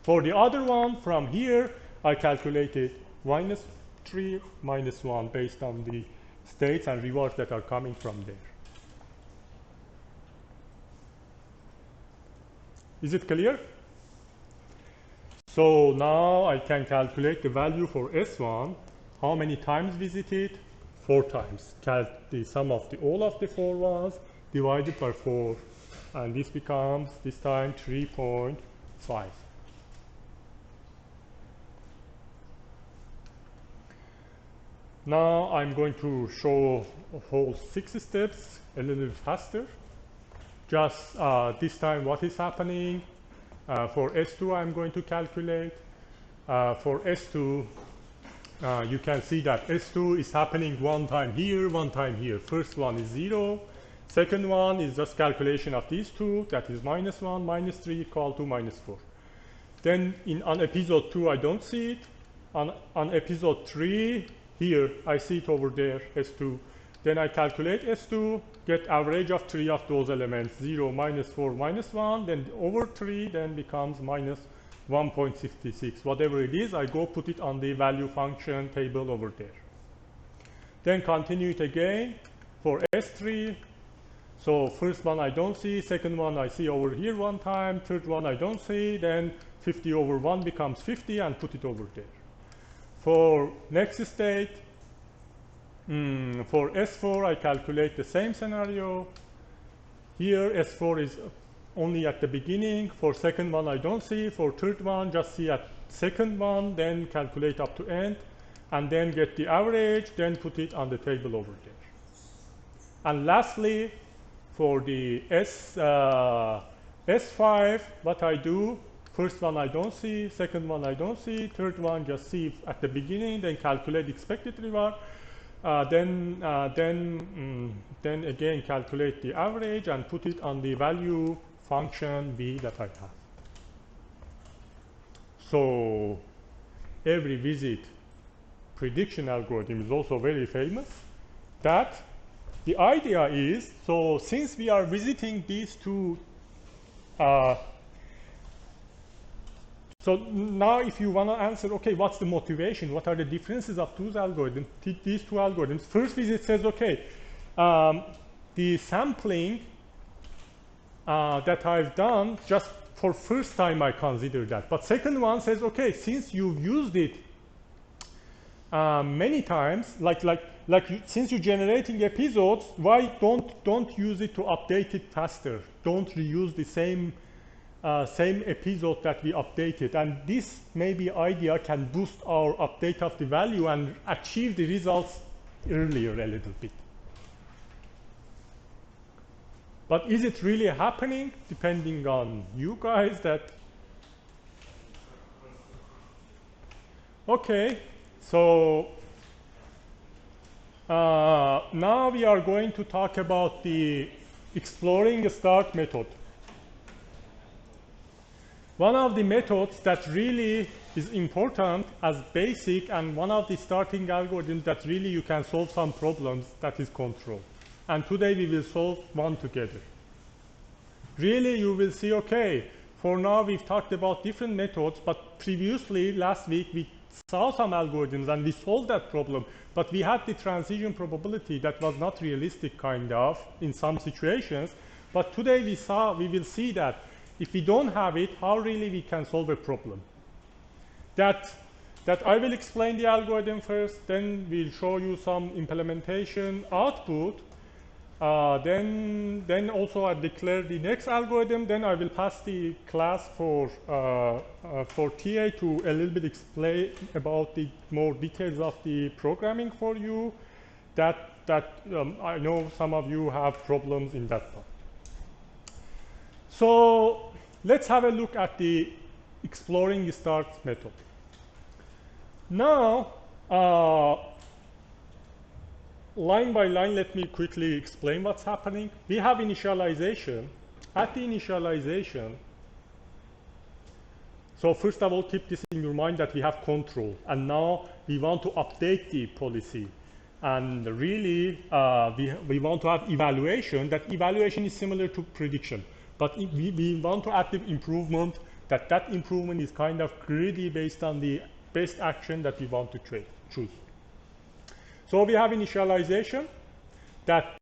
For the other one, from here, I calculated -3, -1 based on the states and rewards that are coming from there. Is it clear? So now I can calculate the value for S1. How many times visited? 4 times. The sum of all of the 4 ones divided by 4. And this becomes, this time, 3.5. Now I'm going to show a whole 6 steps a little faster. Just this time what is happening. For S2 I'm going to calculate. For S2 you can see that S2 is happening one time here, one time here. First one is 0, Second one is just calculation of these two, that is -1, -3 equal to -4. Then on episode 2, I don't see it. On episode 3, here, I see it over there, S2. Then I calculate S2, get average of 3 of those elements, 0, -4, -1, then over 3, then becomes -1.66. Whatever it is, I go put it on the value function table over there. Then continue it again for S3. So first one I don't see, second one I see over here one time, third one I don't see, then 50 over 1 becomes 50 and put it over there. For next state, for S4 I calculate the same scenario. Here S4 is only at the beginning. For second one I don't see, for third one just see at second one, then calculate up to end, and then get the average, then put it on the table over there. And lastly, for the S5, what I do, first one I don't see, second one I don't see, third one just see at the beginning, then calculate expected reward, then again calculate the average and put it on the value function V that I have. So every visit prediction algorithm is also very famous. That the idea is, so since we are visiting these two, so now if you want to answer, okay, what's the motivation? What are the differences of these algorithms? These two algorithms. First visit says, okay, the sampling that I've done, just for first time I consider that. But second one says, okay, since you've used it many times, since you're generating episodes, why don't use it to update it faster? Don't reuse the same episode that we updated. And this maybe idea can boost our update of the value and achieve the results earlier a little bit. But is it really happening? Depending on you guys. Okay, so now we are going to talk about the exploring start method. One of the methods that really is important as basic, and one of the starting algorithms that really you can solve some problems, that is control. And today we will solve one together. Really you will see, okay, for now we've talked about different methods, but previously last week we saw some algorithms and we solved that problem, but we had the transition probability that was not realistic kind of in some situations. But today we will see that if we don't have it, how really we can solve a problem. That I will explain the algorithm first, then we'll show you some implementation output, then also I declare the next algorithm, then I will pass the class for TA to a little bit explain about the more details of the programming for you, that I know some of you have problems in that part. So let's have a look at the exploring start method. Now, line by line, let me quickly explain what's happening. We have initialization. At the initialization, so first of all, keep this in your mind that we have control. And now we want to update the policy. And really, we want to have evaluation. That evaluation is similar to prediction. But we want to add the improvement, that improvement is kind of greedy based on the best action that we want to choose. So we have initialization, that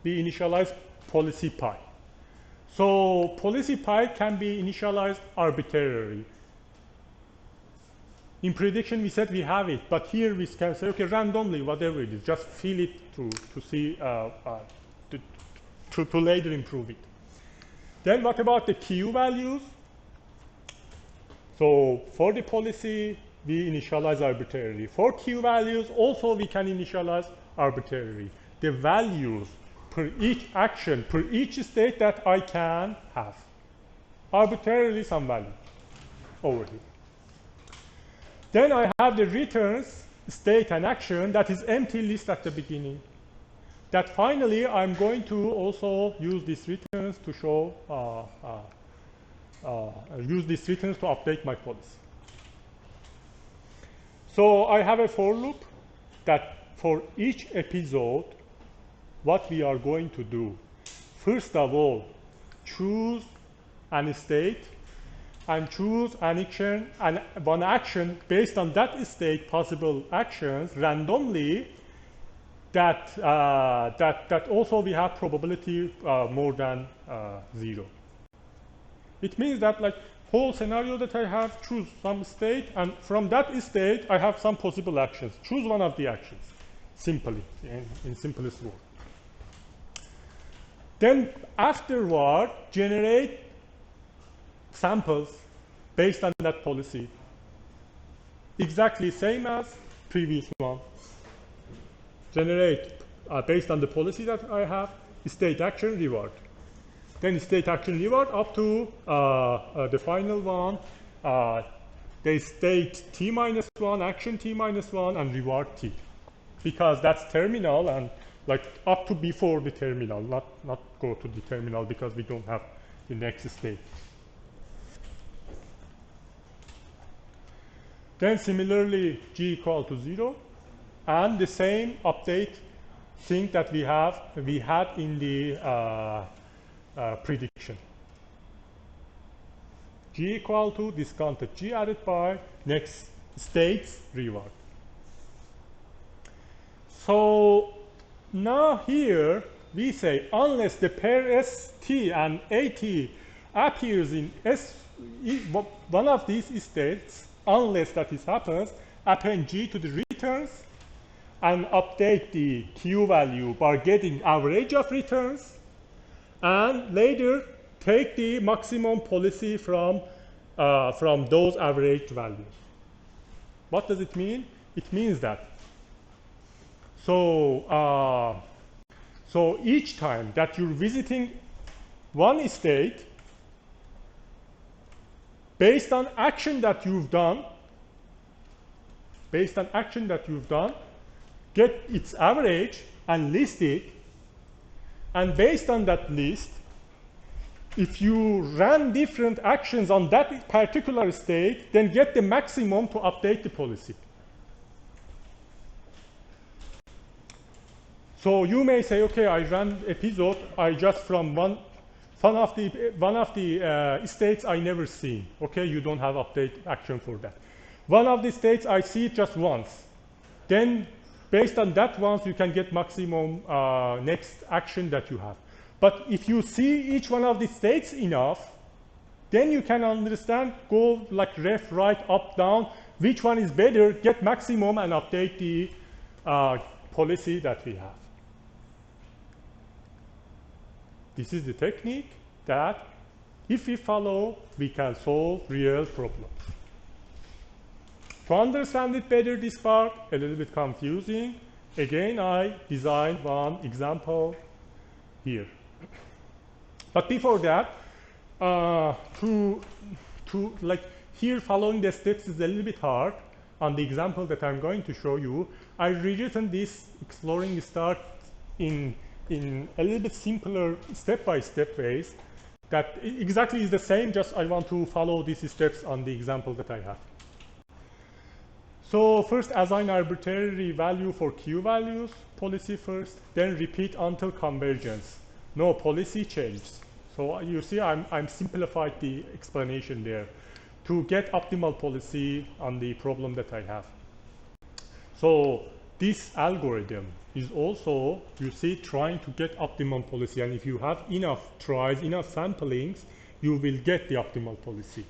we initialize policy pi. So policy pi can be initialized arbitrarily. In prediction we said we have it, but here we can say, okay, randomly, whatever it is, just fill it to see, to later improve it. Then what about the Q values? So for the policy, we initialize arbitrarily. For Q values, also we can initialize arbitrarily. The values per each action, per each state that I can have. Arbitrarily some value over here. Then I have the returns, state and action, that is empty list at the beginning. that finally I'm going to also use these returns to show, use these returns to update my policy. So I have a for loop that for each episode, what we are going to do, first of all, choose an state and choose an action, and one action based on that state, possible actions randomly, that also we have probability more than 0. It means that like whole scenario that I have, choose some state, and from that state I have some possible actions. Choose one of the actions, simply, in simplest word. Then afterward, generate samples based on that policy. Exactly same as previous one. Generate based on the policy that I have, state action reward. Then state action reward up to the final one, the state t minus 1, action t minus 1, and reward t. Because that's terminal and like up to before the terminal, not go to the terminal because we don't have the next state. Then similarly, g equal to 0, and the same update thing that we had in the prediction. G equal to discounted g added by next state's reward. So now here we say unless the pair ST and AT appears in one of these states, unless that is happens, append G to the returns and update the Q value by getting average of returns, and later take the maximum policy from those average values. What does it mean? It means that so each time that you're visiting one state, based on action that you've done, get its average and list it, and based on that list, if you ran different actions on that particular state, then get the maximum to update the policy. So you may say, okay, I ran episode, I just from one of the states I never seen. Okay, you don't have update action for that. One of the states I see it just once. Then based on that once, you can get maximum next action that you have. But if you see each one of the states enough, then you can understand, go like left, right, up, down, which one is better, get maximum and update the policy that we have. This is the technique that if we follow, we can solve real problems. To understand it better, this part, a little bit confusing. Again, I designed one example here. But before that, to like here following the steps is a little bit hard. On the example that I'm going to show you, I rewritten this exploring start in a little bit simpler step-by-step ways that exactly is the same, just I want to follow these steps on the example that I have. So first assign arbitrary value for Q values, policy first, then repeat until convergence. No policy changes. So you see I'm simplified the explanation there to get optimal policy on the problem that I have. So this algorithm is also, you see, trying to get optimum policy, and if you have enough tries, enough samplings, you will get the optimal policy.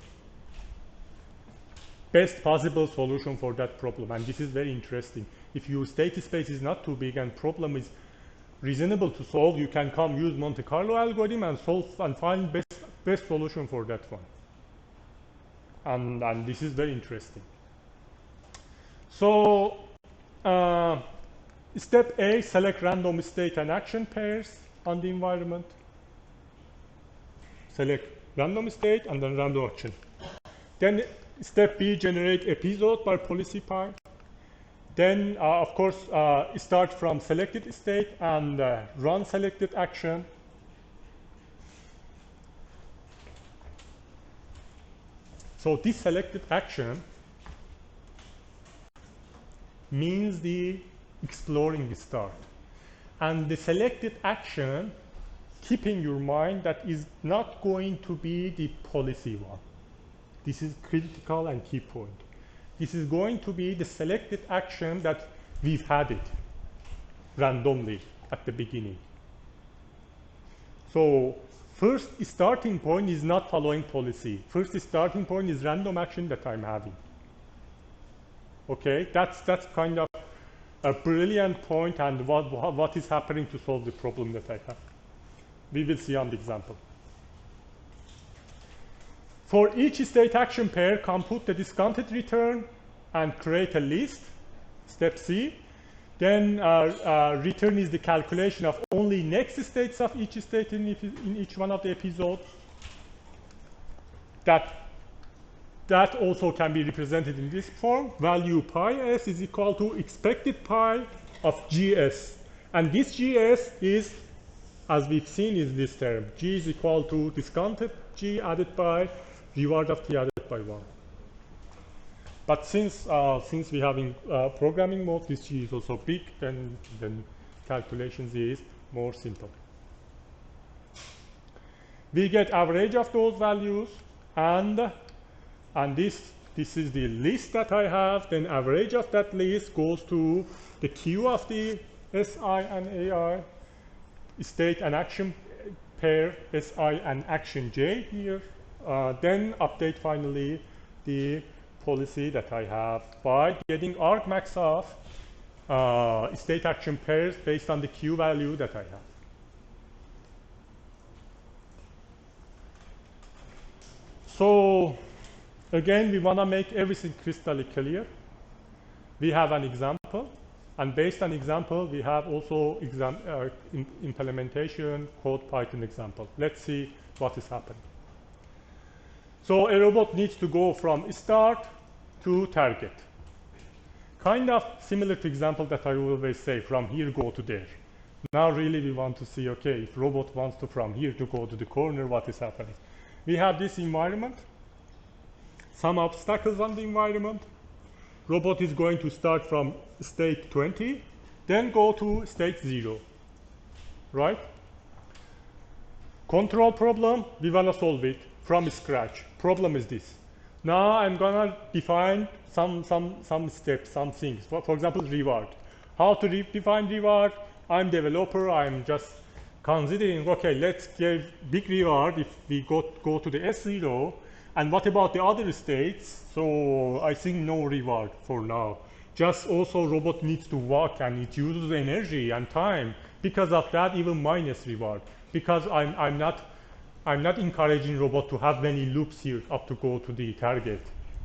Best possible solution for that problem, and this is very interesting. If your state space is not too big and problem is reasonable to solve, you can come use Monte Carlo algorithm and solve and find best solution for that one. And this is very interesting. So step A, select random state and action pairs on the environment. Select random state and then random action. Then step B, generate episode by policy pair. Then, of course, start from selected state and run selected action. So this selected action means the exploring start. And the selected action, keep in your mind that is not going to be the policy one. This is critical and key point. This is going to be the selected action that we've had it randomly at the beginning. So first starting point is not following policy. First starting point is random action that I'm having. Okay, that's kind of a brilliant point, and what is happening to solve the problem that I have. We will see on the example. For each state action pair, compute the discounted return and create a list, step C. Then return is the calculation of only next states of each state in each one of the episodes. That also can be represented in this form. Value pi s is equal to expected pi of gs. And this gs is, as we've seen, is this term. G is equal to discounted g added by reward of t added by 1. But since we have in programming mode, this g is also big, then calculations is more simple. We get average of those values, and this is the list that I have. Then average of that list goes to the Q of the SI and AI, state and action pair SI and action J here. Then update finally the policy that I have by getting argmax of state action pairs based on the Q value that I have. So again, we want to make everything crystal clear. We have an example, and based on example, we have also implementation code Python example. Let's see what is happening. So a robot needs to go from start to target. Kind of similar to example that I always say, from here go to there. Now really we want to see, okay, if robot wants to from here to go to the corner, what is happening? We have this environment, some obstacles on the environment. Robot is going to start from state 20, then go to state 0, right? Control problem, we want to solve it from scratch. Problem is this. Now I'm going to define some steps, some things. For example, reward. How to define reward? I'm developer, I'm just considering, okay, let's give big reward if we go to the S0. And what about the other states? So I think no reward for now. Just also robot needs to walk and it uses energy and time. Because of that, even minus reward. Because I'm not encouraging robot to have many loops here up to go to the target.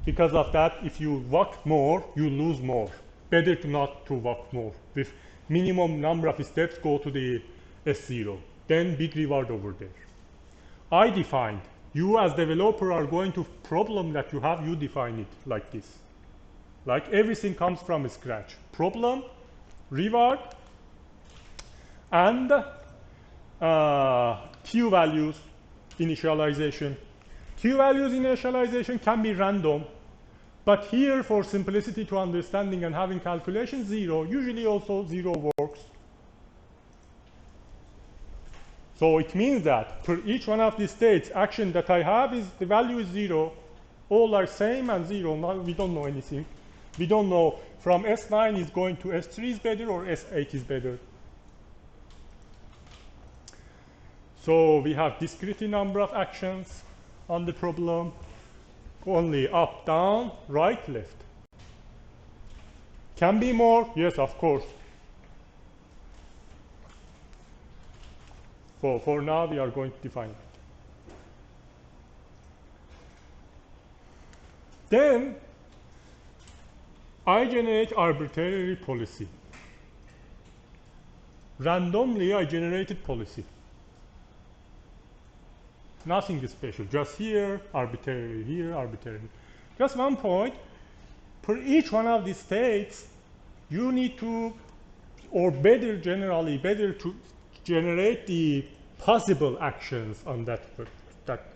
Because of that, if you walk more, you lose more. Better to not to walk more. With minimum number of steps, go to the S0. Then big reward over there. I defined. You as developer are going to problem that you have, you define it like this. Like everything comes from scratch. Problem, reward, and Q values initialization. Q values initialization can be random, but here for simplicity to understanding and having calculation 0, usually also 0 works. So it means that for each one of these states, action that I have is the value is 0. All are same and 0. Now we don't know anything. We don't know from S9 is going to S3 is better or S8 is better. So we have discrete number of actions on the problem. Only up, down, right, left. Can be more? Yes, of course. For now, we are going to define it. Then, I generate arbitrary policy. Randomly, I generated policy. Nothing special. Just here, arbitrary, here, arbitrary. Just one point. For each one of these states, you need to, or better generally, better to generate the possible actions on that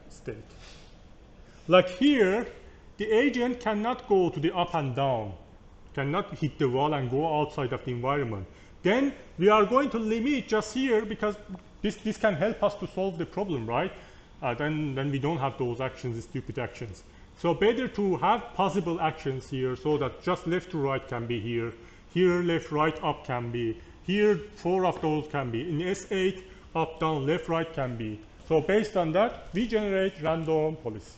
state. Like here, the agent cannot go to the up and down, cannot hit the wall and go outside of the environment. Then we are going to limit just here because this can help us to solve the problem, right? Then we don't have those actions, the stupid actions. So better to have possible actions here so that just left to right can be here. Here, left, right, up can be. Here, 4 of those can be. In S8, up, down, left, right can be. So based on that, we generate random policy.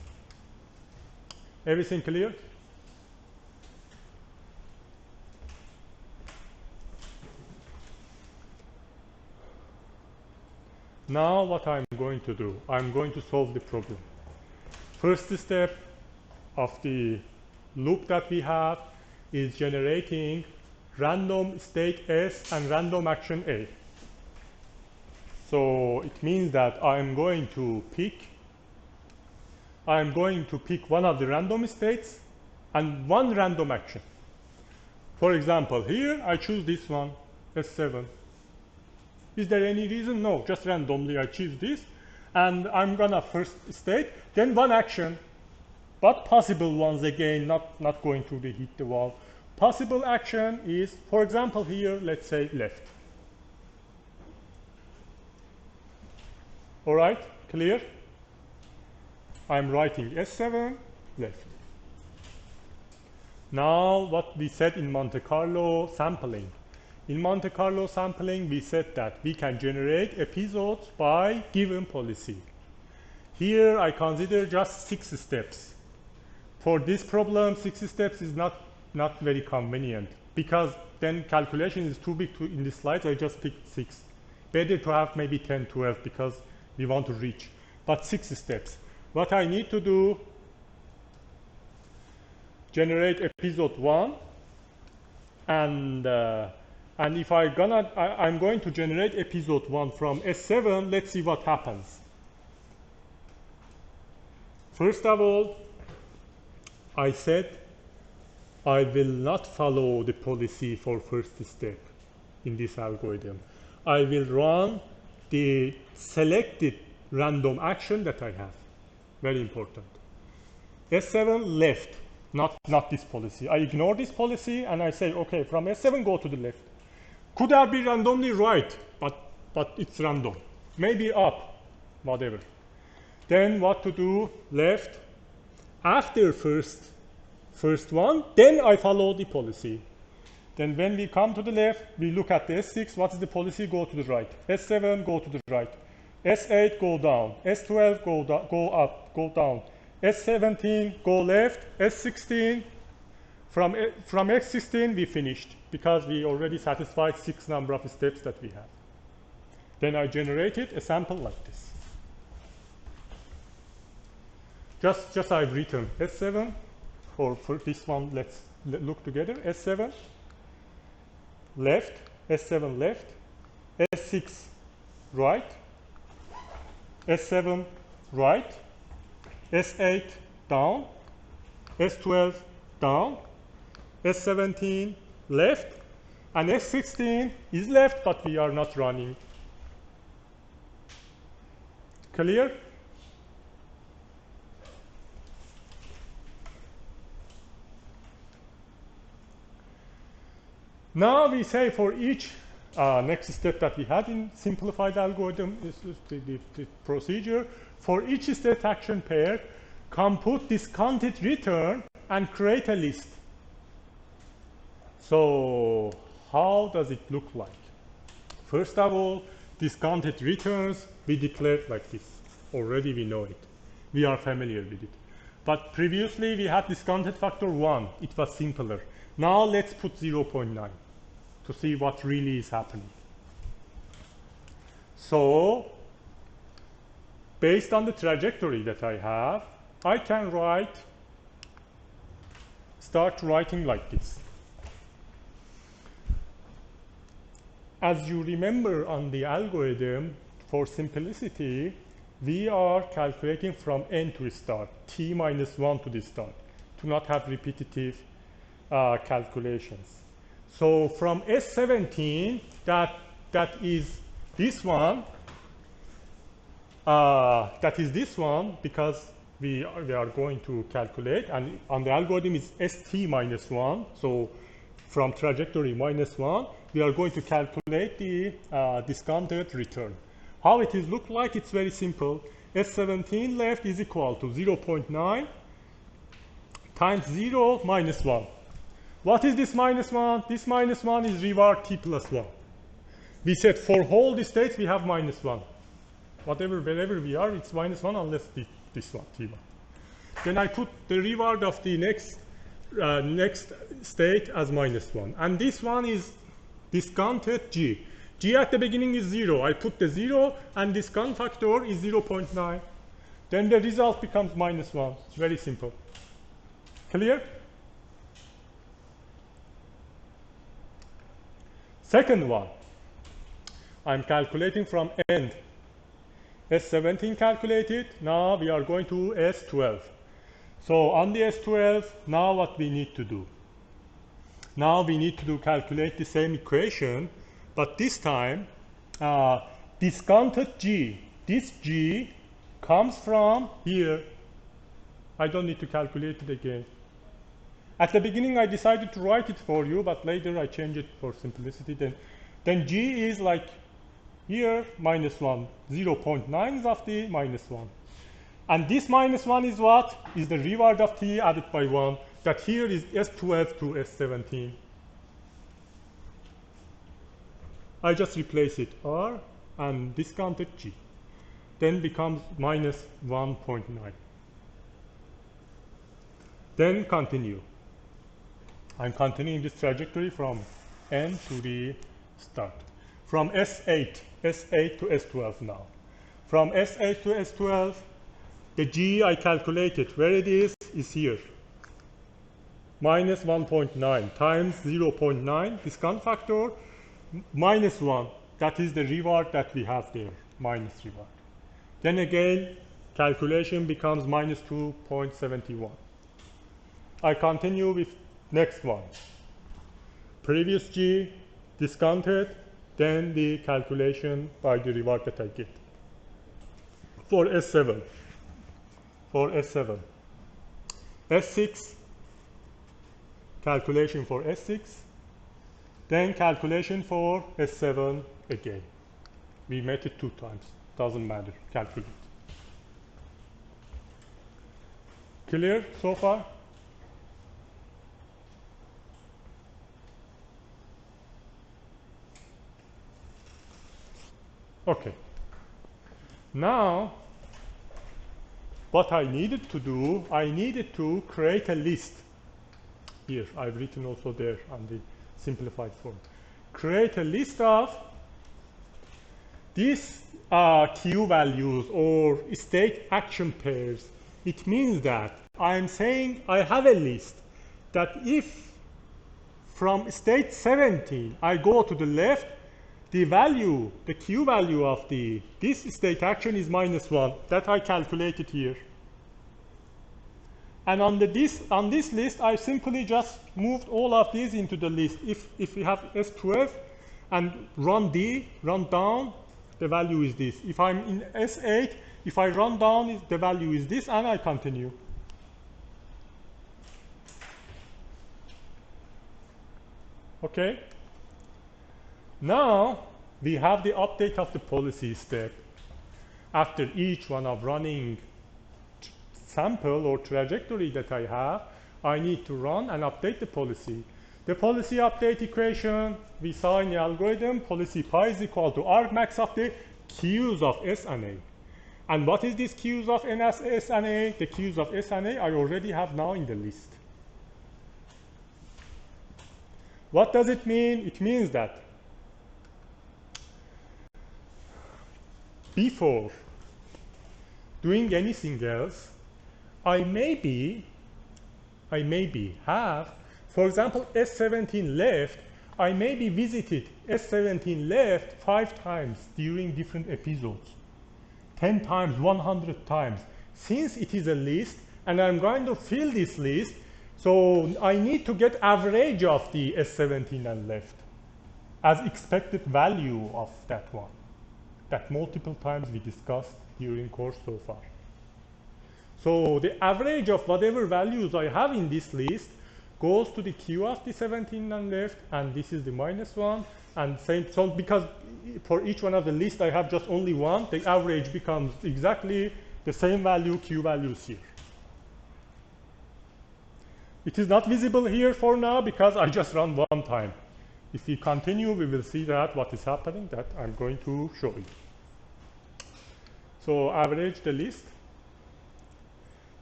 Everything clear? Now what I'm going to do, I'm going to solve the problem. First step of the loop that we have is generating random state S and random action A. So it means that I'm going to pick one of the random states and one random action. For example, here I choose this one, S7. Is there any reason? No, just randomly I choose this. And I'm gonna first state, then one action, but possible ones again, not going to hit the wall. Possible action is, for example, here, let's say left. All right, clear? I'm writing S7, left. Now, what we said in Monte Carlo sampling. In Monte Carlo sampling, we said that we can generate episodes by given policy. Here, I consider just 6 steps. For this problem, 6 steps is not very convenient because then calculation is too big in the slides. I just picked 6. Better to have maybe 10, 12 because we want to reach. But 6 steps. What I need to do, generate episode 1, and if I'm going to generate episode 1 from S7. Let's see what happens. First of all, I said I will not follow the policy for first step in this algorithm. I will run the selected random action that I have. Very important. S7 left, not this policy. I ignore this policy and I say, okay, from S7 go to the left. Could I be randomly right, but it's random. Maybe up, whatever. Then what to do? Left. After first one, then I follow the policy. Then when we come to the left, we look at the S6. What is the policy? Go to the right. S7, go to the right. S8, go down. S12, go up, go down. S17, go left. S16, from S16 we finished because we already satisfied 6 number of steps that we have. Then I generated a sample like this. Just I've written S7, or for this one, let's look together. S7, left, S7 left, S6 right, S7 right, S8 down, S12 down, S17 left, and S16 is left, but we are not running. Clear? Now we say for each next step that we had in simplified algorithm, this is the procedure. For each state action pair, compute discounted return and create a list. So how does it look like? First of all, discounted returns we declared like this. Already we know it. We are familiar with it. But previously we had discounted factor 1. It was simpler. Now let's put 0.9 to see what really is happening. So based on the trajectory that I have, I can start writing like this. As you remember on the algorithm, for simplicity, we are calculating from n to start, t minus 1 to the start, to not have repetitive calculations. So from S17, that is this one. That is this one, because we are going to calculate, and on the algorithm is ST minus 1. So from trajectory minus 1, we are going to calculate the discounted return. How it is look like? It's very simple. S17 left is equal to 0.9 times 0 minus 1. What is this minus 1? This minus 1 is reward t plus 1. We said for whole the states we have minus 1. Wherever we are, it's minus 1 unless this one, t1. Then I put the reward of the next state as minus 1. And this one is discounted g. G at the beginning is 0. I put the 0, and discount factor is 0.9. Then the result becomes minus 1. It's very simple. Clear? Second one, I'm calculating from end. S17 calculated. Now we are going to S12. So on the S12, now what we need to do? Now we need to calculate the same equation, but this time discounted g. This g comes from here. I don't need to calculate it again. At the beginning I decided to write it for you, but later I changed it for simplicity. Then g is like here minus 1. 0.9 is of the minus 1. And this minus 1 is what? Is the reward of t added by 1. That here is S12 to S17. I just replace it R and discounted g. Then becomes minus 1.9. Then continue. I'm continuing this trajectory from end to the start. From S8 to S12 now. From S8 to S12, the g I calculated, where it is here. Minus 1.9 times 0.9, discount factor, minus 1. That is the reward that we have there, minus reward. Then again, calculation becomes minus 2.71. I continue with next one. Previous g, discounted, then the calculation by the reward that I get. For S7. For S7. S6, calculation for S6, then calculation for S7 again. We made it 2 times, doesn't matter, calculate. Clear so far? Okay. Now, what I needed to do, I needed to create a list. Here, I've written also there on the simplified form. Create a list of these Q values or state action pairs. It means that I'm saying I have a list that if from state 17 I go to the left, the value, the Q value of this state action is minus 1. That I calculated here. And on this list, I simply just moved all of these into the list. If we have S12 and run down, the value is this. If I'm in S8, if I run down, the value is this, and I continue. Okay? Now, we have the update of the policy step. After each one of running sample or trajectory that I have, I need to run and update the policy. The policy update equation we saw in the algorithm, policy pi is equal to argmax of the Q's of S and A. And what is this Q's of S and A? The Q's of S and A I already have now in the list. What does it mean? It means that before doing anything else, I maybe have, for example, S17 left, I maybe visited S17 left 5 times during different episodes, 10 times, 100 times. Since it is a list, and I'm going to fill this list, So I need to get average of the S17 and left as expected value of that one, that multiple times we discussed during course so far. So the average of whatever values I have in this list goes to the Q of the 17 and left, and this is the -1, and same. So because for each one of the list I have just only one, the average becomes exactly the same value, Q values here. It is not visible here for now because I just run one time. If we continue, we will see that what is happening, that I'm going to show you. So average the list.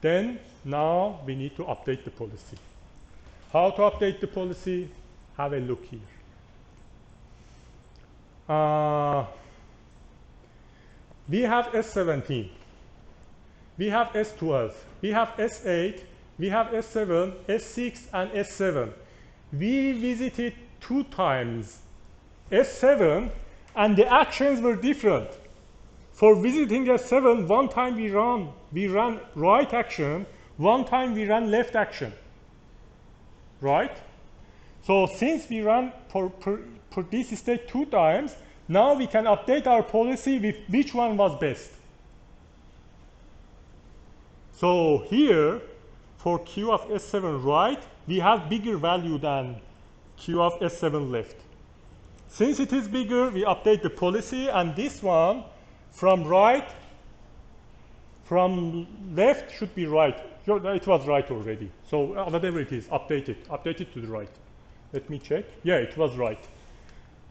Then now we need to update the policy. How to update the policy? Have a look here. We have S17. We have S12. We have S8. We have S7, S6, and S7. We visited 2 times S7, and the actions were different. For visiting S7, one time we ran right action, one time we ran left action, right? So since we ran for this state 2 times, now we can update our policy with which one was best. So here, for Q of S7 right, we have bigger value than Q of S7 left. Since it is bigger, we update the policy, and this one from left should be right. It was right already. So whatever it is, update it to the right. Let me check. Yeah, it was right.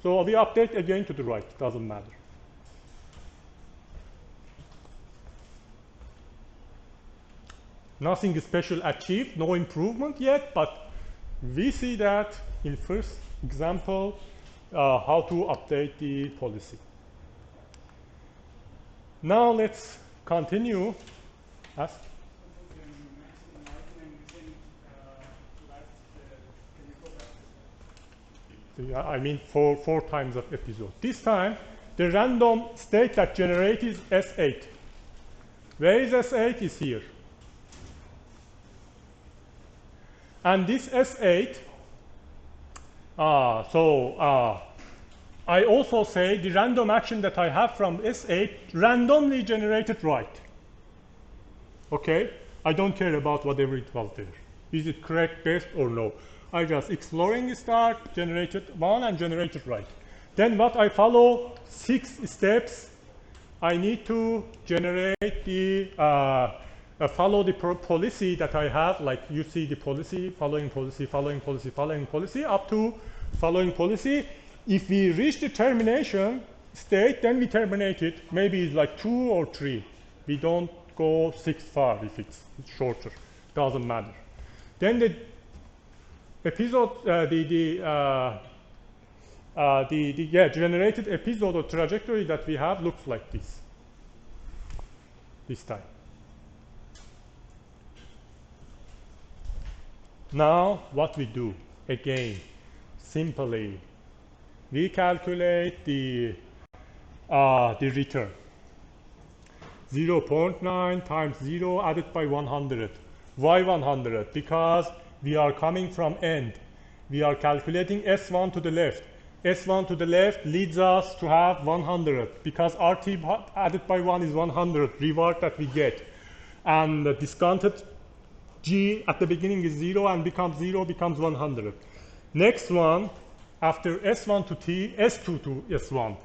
So we update again to the right, doesn't matter. Nothing special achieved, no improvement yet, but we see that in first example how to update the policy. Now let's continue. Ask. I mean 4 times of episode. This time the random state that generated is S8. Where is S8? Is here. And this S8, I also say the random action that I have from S8 randomly generated right. Okay? I don't care about whatever it was there. Is it correct, best, or no? I just exploring start, generated 1 and generated right. Then what I follow 6 steps. I need to generate the follow the policy that I have, like you see the policy, following policy, following policy, following policy, up to following policy. If we reach the termination state, then we terminate it. Maybe it's like 2 or 3. We don't go 6 far if it's shorter. Doesn't matter. Then the episode, generated episode or trajectory that we have looks like this time. Now what we do, again, simply, we calculate the return. 0.9 times 0 added by 100. Why 100? Because we are coming from end. We are calculating S1 to the left. S1 to the left leads us to have 100 because RT added by 1 is 100, reward that we get. And the discounted G at the beginning is 0 and becomes 100. Next one, after S1 to T, S2 to S1.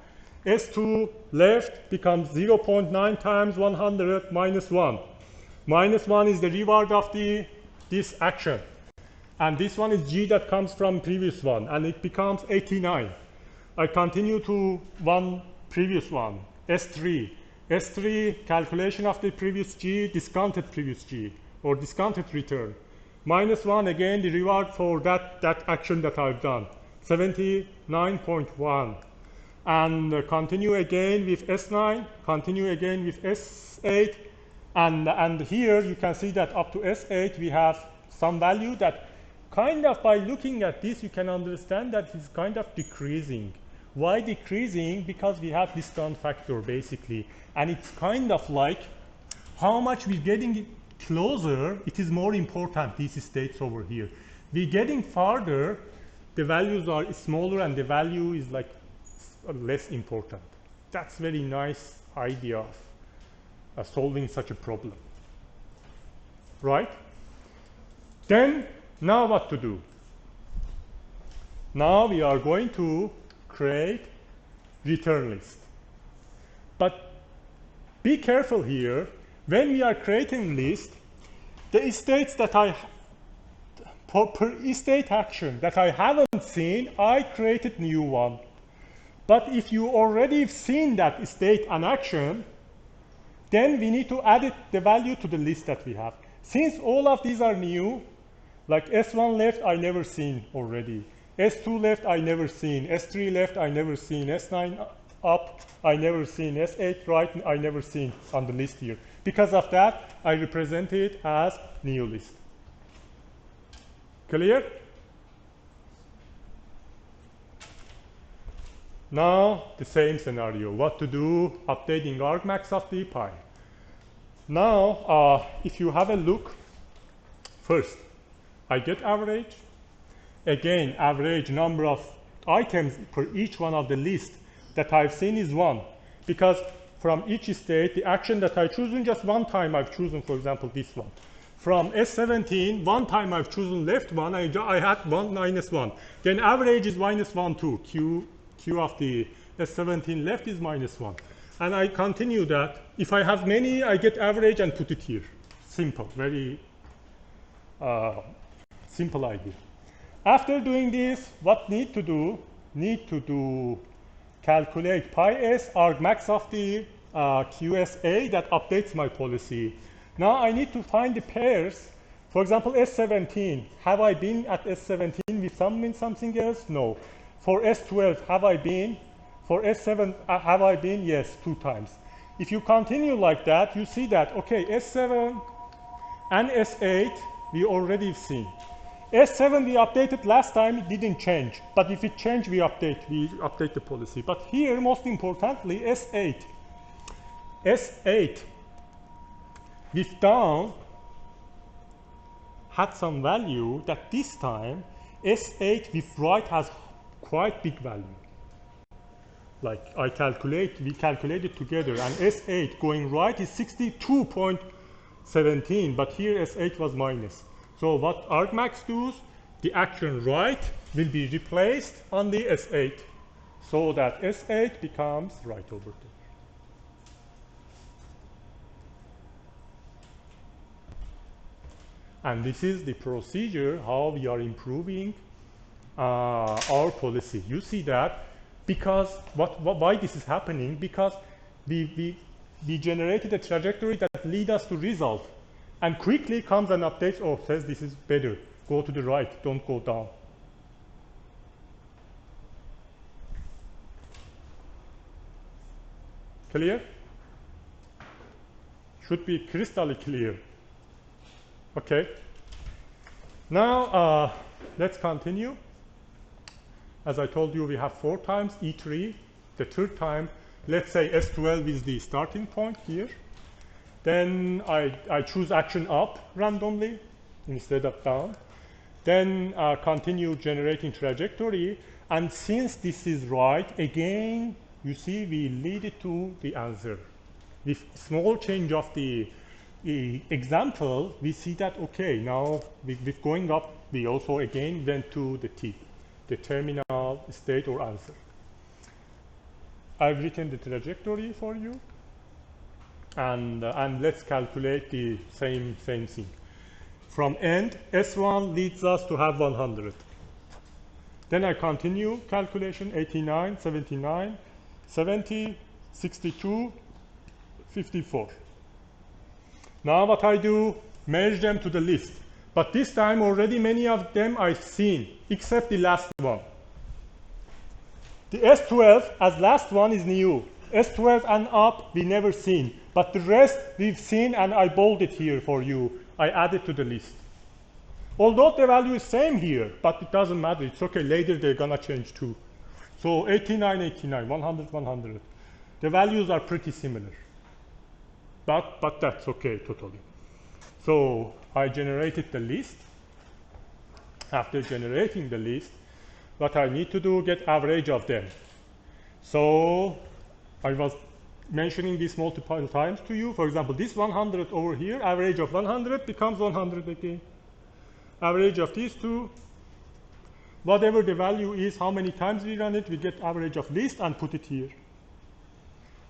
S2 left becomes 0.9 times 100 minus 1. Minus 1 is the reward of this action. And this one is G that comes from previous one, and it becomes 89. I continue to one previous one, S3. S3, calculation of the previous G, discounted previous G, or discounted return. Minus 1, again, the reward for that action that I've done, 79.1. And continue again with S9, continue again with S8. And here you can see that up to S8 we have some value that kind of, by looking at this, you can understand that it's kind of decreasing. Why decreasing? Because we have discount factor basically. And it's kind of like how much we're getting closer, it is more important, these states over here. We're getting farther, the values are smaller and the value is like less important. That's very nice idea of solving such a problem, right? Then, now what to do? Now we are going to create return list. But be careful here. When we are creating list, the states that per state action that I haven't seen, I created new one. But if you already seen that state and action, then we need to add the value to the list that we have. Since all of these are new, like S1 left, I never seen already. S2 left, I never seen. S3 left, I never seen. S9 up, I never seen. S8 right, I never seen on the list here. Because of that, I represent it as new list. Clear? Now, the same scenario. What to do? Updating argmax of the pi. Now, if you have a look, first, I get average. Again, average number of items per each one of the list that I've seen is 1. Because from each state, the action that I've chosen, just one time I've chosen, for example, this one. From S17, one time I've chosen left one, I had 1 minus 1. Then average is minus 1, 2. Q of the S17 left is minus 1. And I continue that. If I have many, I get average and put it here. Simple, very simple idea. After doing this, what need to do? Need to calculate pi s argmax of the QSA that updates my policy. Now I need to find the pairs. For example, S17. Have I been at S17 with something else? No. For S12, have I been? For S7, have I been? Yes, 2 times. If you continue like that, you see that, okay, S7 and S8, we already seen. S7 we updated last time, it didn't change. But if it changed, we update the policy. But here, most importantly, S8. S8 with down had some value that this time S8 with right has quite big value. Like we calculated together, and S8 going right is 62.17, but here S8 was minus. So what argmax does, the action right will be replaced on the S8, so that S8 becomes right over there. And this is the procedure how we are improving our policy. You see that because why this is happening? Because we generated a trajectory that leads us to result, and quickly comes and updates or says this is better. Go to the right, don't go down. Clear? Should be crystal clear. Okay. Now let's continue. As I told you, we have 4 times E3. The third time, let's say S12 is the starting point here. Then I choose action up randomly instead of down. Then continue generating trajectory. And since this is right, again, you see we lead it to the answer. With small change of the example, we see that, okay, now with going up, we also again went to the T, the terminal state or answer. I've written the trajectory for you, and let's calculate the same thing. From end, S1 leads us to have 100. Then I continue calculation, 89, 79, 70, 62, 54. Now what I do, merge them to the list. But this time already many of them I've seen, except the last one. The S12 as last one is new. S12 and up we never seen. But the rest we've seen, and I bolded here for you. I added to the list. Although the value is same here, but it doesn't matter. It's okay, later they're gonna change too. So 89, 89, 100, 100. The values are pretty similar. But that's okay totally. So I generated the list. After generating the list, what I need to do, get average of them. So I was mentioning this multiple times to you. For example, this 100 over here, average of 100 becomes 100 again. Average of these two, whatever the value is, how many times we run it, we get average of list and put it here.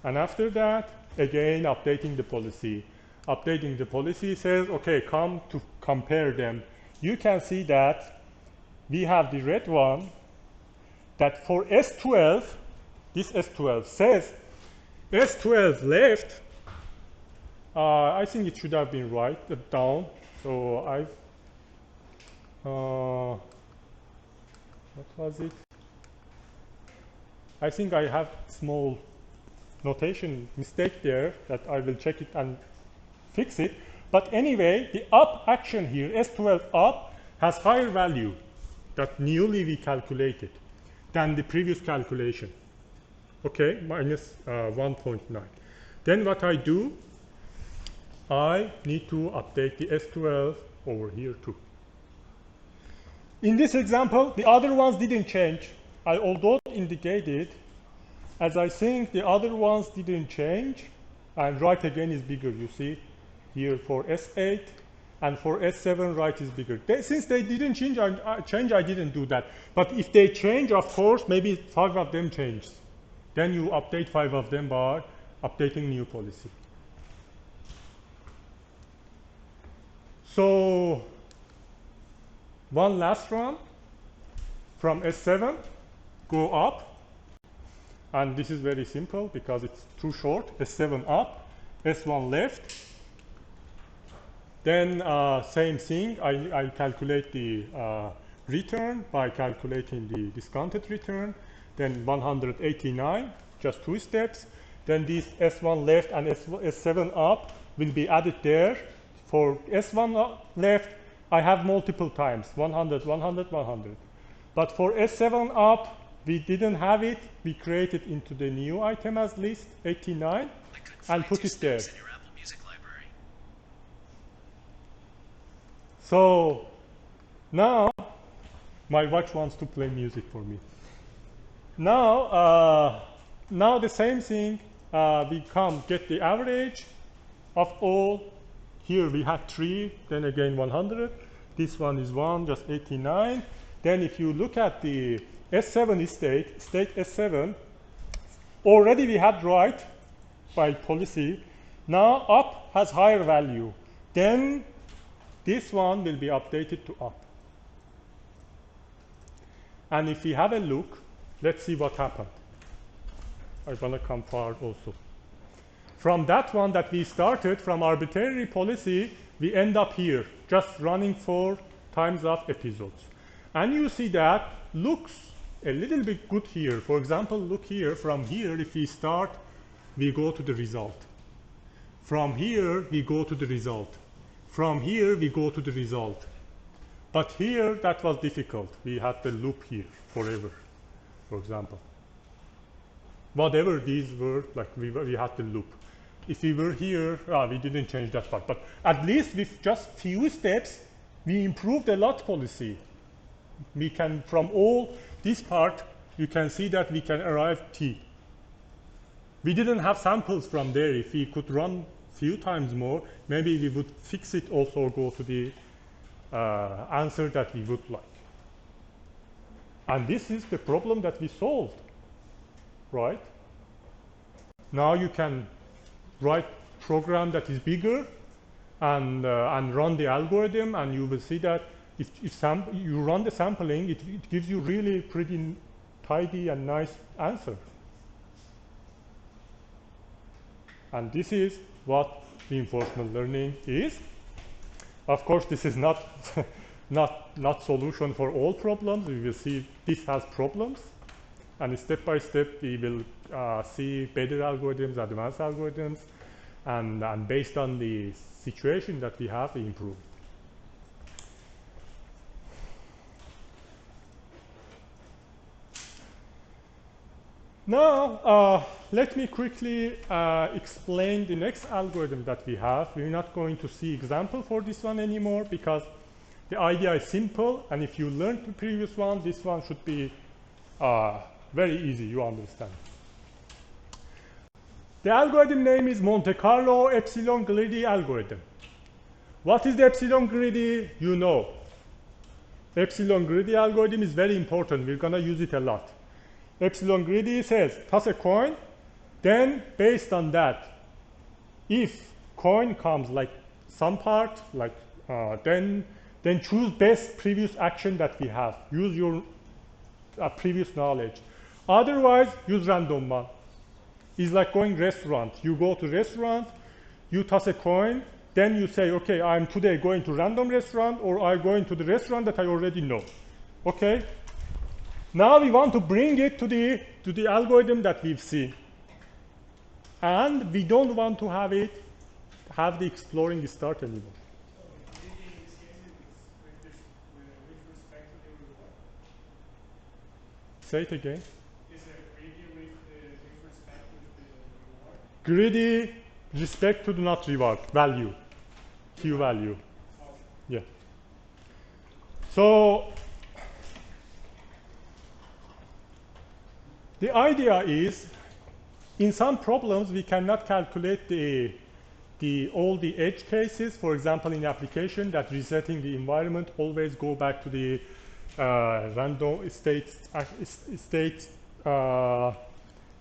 And after that, again, updating the policy. Updating the policy says, okay, come to compare them. You can see that we have the red one, that for S12, this S12 says S12 left, I think it should have been right down. So what was it? I think I have small notation mistake there that I will check it and fix it. But anyway, the up action here, S12 up, has higher value that newly we calculated than the previous calculation. Okay, minus 1.9. Then what I do, I need to update the S12 over here too. In this example, the other ones didn't change. Although indicated, as I think the other ones didn't change, and right again is bigger, you see, here for S8, and for S7, right is bigger. Since they didn't change, I didn't do that. But if they change, of course, maybe 5 of them changed. Then you update 5 of them by updating new policy. So one last run from S7, go up. And this is very simple because it's too short. S7 up, S1 left. Then same thing, I calculate the return by calculating the discounted return. Then 189, just 2 steps. Then this S1 left and S7 up will be added there. For S1 left, I have multiple times, 100, 100, 100. But for S7 up, we didn't have it. We created into the new item as list, 89, and put it there. So now my watch wants to play music for me. Now, now the same thing, we come get the average of all. Here we had 3, then again 100. This one is 1, just 89. Then if you look at the S7 state S7, already we had right by policy. Now up has higher value. Then this one will be updated to up. And if we have a look, let's see what happened. I want to come forward also. From that one that we started, from arbitrary policy, we end up here, just running 4 times of episodes. And you see that looks a little bit good here. For example, look here, from here, if we start, we go to the result. From here, we go to the result. From here, we go to the result. But here, that was difficult. We had the loop here forever, for example. Whatever these were, like we had the loop. If we were here, we didn't change that part. But at least with just few steps, we improved a lot policy. We can, from all this part, you can see that we can arrive T. We didn't have samples from there. If we could run few times more, maybe we would fix it also, go to the answer that we would like. And this is the problem that we solved, right? Now you can write program that is bigger and run the algorithm, and you will see that if you run the sampling, it gives you really pretty tidy and nice answer. And this is what reinforcement learning is. Of course, this is not not solution for all problems. We will see this has problems, and step by step we will see better algorithms, advanced algorithms, and based on the situation that we have, we improve. Now, let me quickly explain the next algorithm that we have. We're not going to see example for this one anymore because the idea is simple, and if you learned the previous one, this one should be very easy, you understand. The algorithm name is Monte Carlo Epsilon Greedy algorithm. What is the Epsilon Greedy? You know. Epsilon Greedy algorithm is very important. We're going to use it a lot. Epsilon Greedy says, toss a coin, then based on that, if coin comes like some part, like then choose best previous action that we have. Use your previous knowledge. Otherwise, use random one. It's like going restaurant. You go to restaurant, you toss a coin, then you say, okay, I'm today going to random restaurant, or I'm going to the restaurant that I already know. Okay? Now we want to bring it to the algorithm that we've seen. And we don't want to have the exploring start anymore. So greedy in this case is with respect to the reward? Say it again. Is it greedy with respect to the reward? Greedy respect to the not reward, value, Q value. Okay. Yeah. So the idea is, in some problems, we cannot calculate all the edge cases. For example, in application, that resetting the environment always go back to the random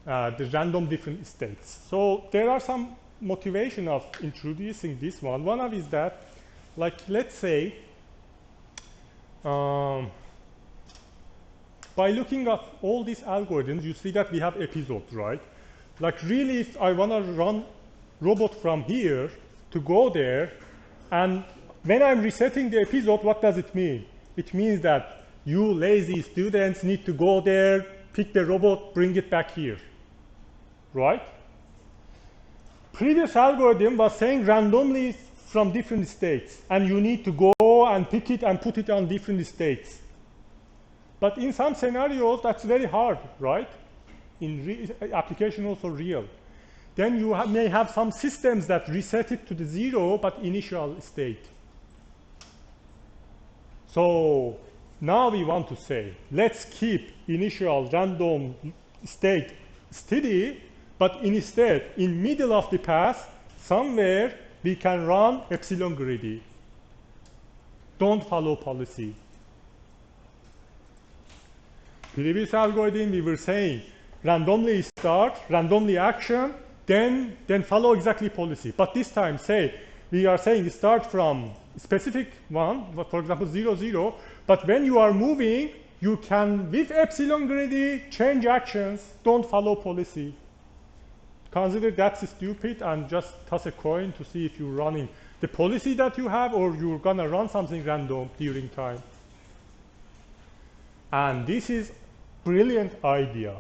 the random different states. So there are some motivation of introducing this one. One of is that, like, let's say, by looking at all these algorithms, you see that we have episodes, right? Like, really, if I want to run robot from here to go there, and when I'm resetting the episode, what does it mean? It means that you lazy students need to go there, pick the robot, bring it back here, right? Previous algorithm was saying randomly from different states, and you need to go and pick it and put it on different states. But in some scenarios, that's very hard, right? In application also real. Then you may have some systems that reset it to the 0, but initial state. So now we want to say, let's keep initial random state steady, but instead, in middle of the path, somewhere we can run epsilon greedy. Don't follow policy. Previous algorithm, we were saying randomly start, randomly action, then follow exactly policy. But this time, say, we are saying start from specific one, for example, 0, 0, but when you are moving, you can, with epsilon greedy, change actions, don't follow policy. Consider that's stupid and just toss a coin to see if you're running the policy that you have or you're gonna run something random during time. And this is brilliant idea.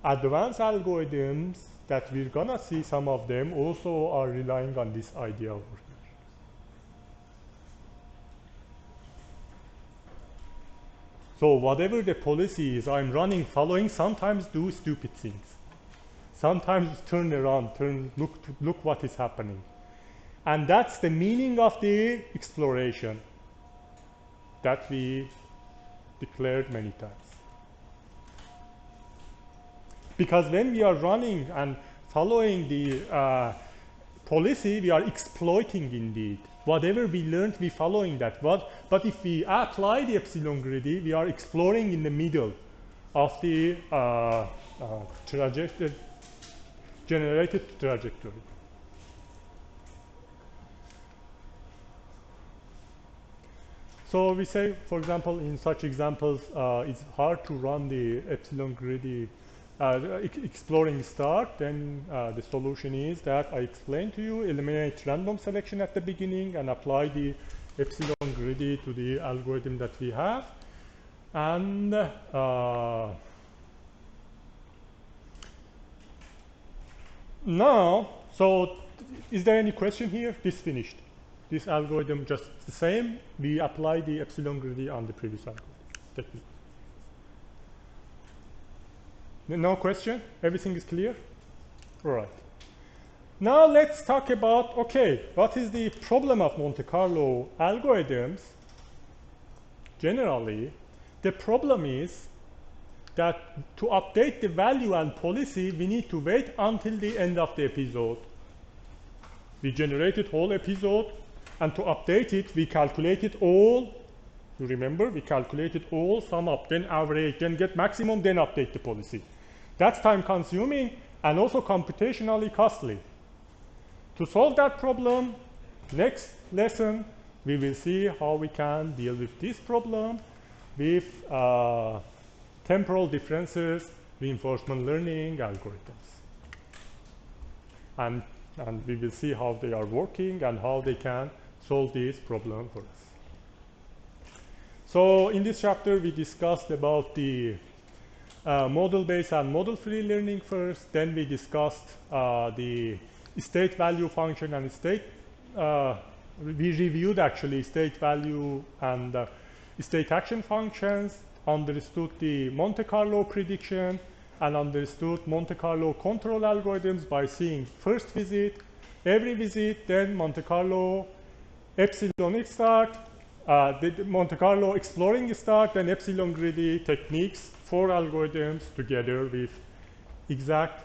Advanced algorithms that we're gonna see, some of them also are relying on this idea over here. So whatever the policy is I'm running, following, sometimes do stupid things. Sometimes turn around, look what is happening. And that's the meaning of the exploration that we declared many times. Because when we are running and following the policy, we are exploiting indeed. Whatever we learned, we following that. But if we apply the epsilon greedy, we are exploring in the middle of the generated trajectory. So we say, for example, in such examples, it's hard to run the epsilon greedy exploring start. Then the solution is that I explained to you, eliminate random selection at the beginning and apply the epsilon greedy to the algorithm that we have. And now, so is there any question here? This finished. This algorithm just the same. We apply the epsilon greedy on the previous algorithm technique. No question? Everything is clear? All right. Now let's talk about, okay, what is the problem of Monte Carlo algorithms? Generally, the problem is that to update the value and policy, we need to wait until the end of the episode. We generated whole episode, and to update it, we calculated all. You remember, we calculated all, sum up, then average, then get maximum, then update the policy. That's time consuming and also computationally costly. To solve that problem, next lesson, we will see how we can deal with this problem with temporal differences, reinforcement learning algorithms. And we will see how they are working and how they can solve this problem for us. So in this chapter, we discussed about the model-based and model-free learning first. Then we discussed the state value function and state. We reviewed actually state value and state action functions, understood the Monte Carlo prediction, and understood Monte Carlo control algorithms by seeing first visit, every visit, then Monte Carlo epsilon start, the Monte Carlo exploring start, and epsilon greedy techniques for algorithms together with exact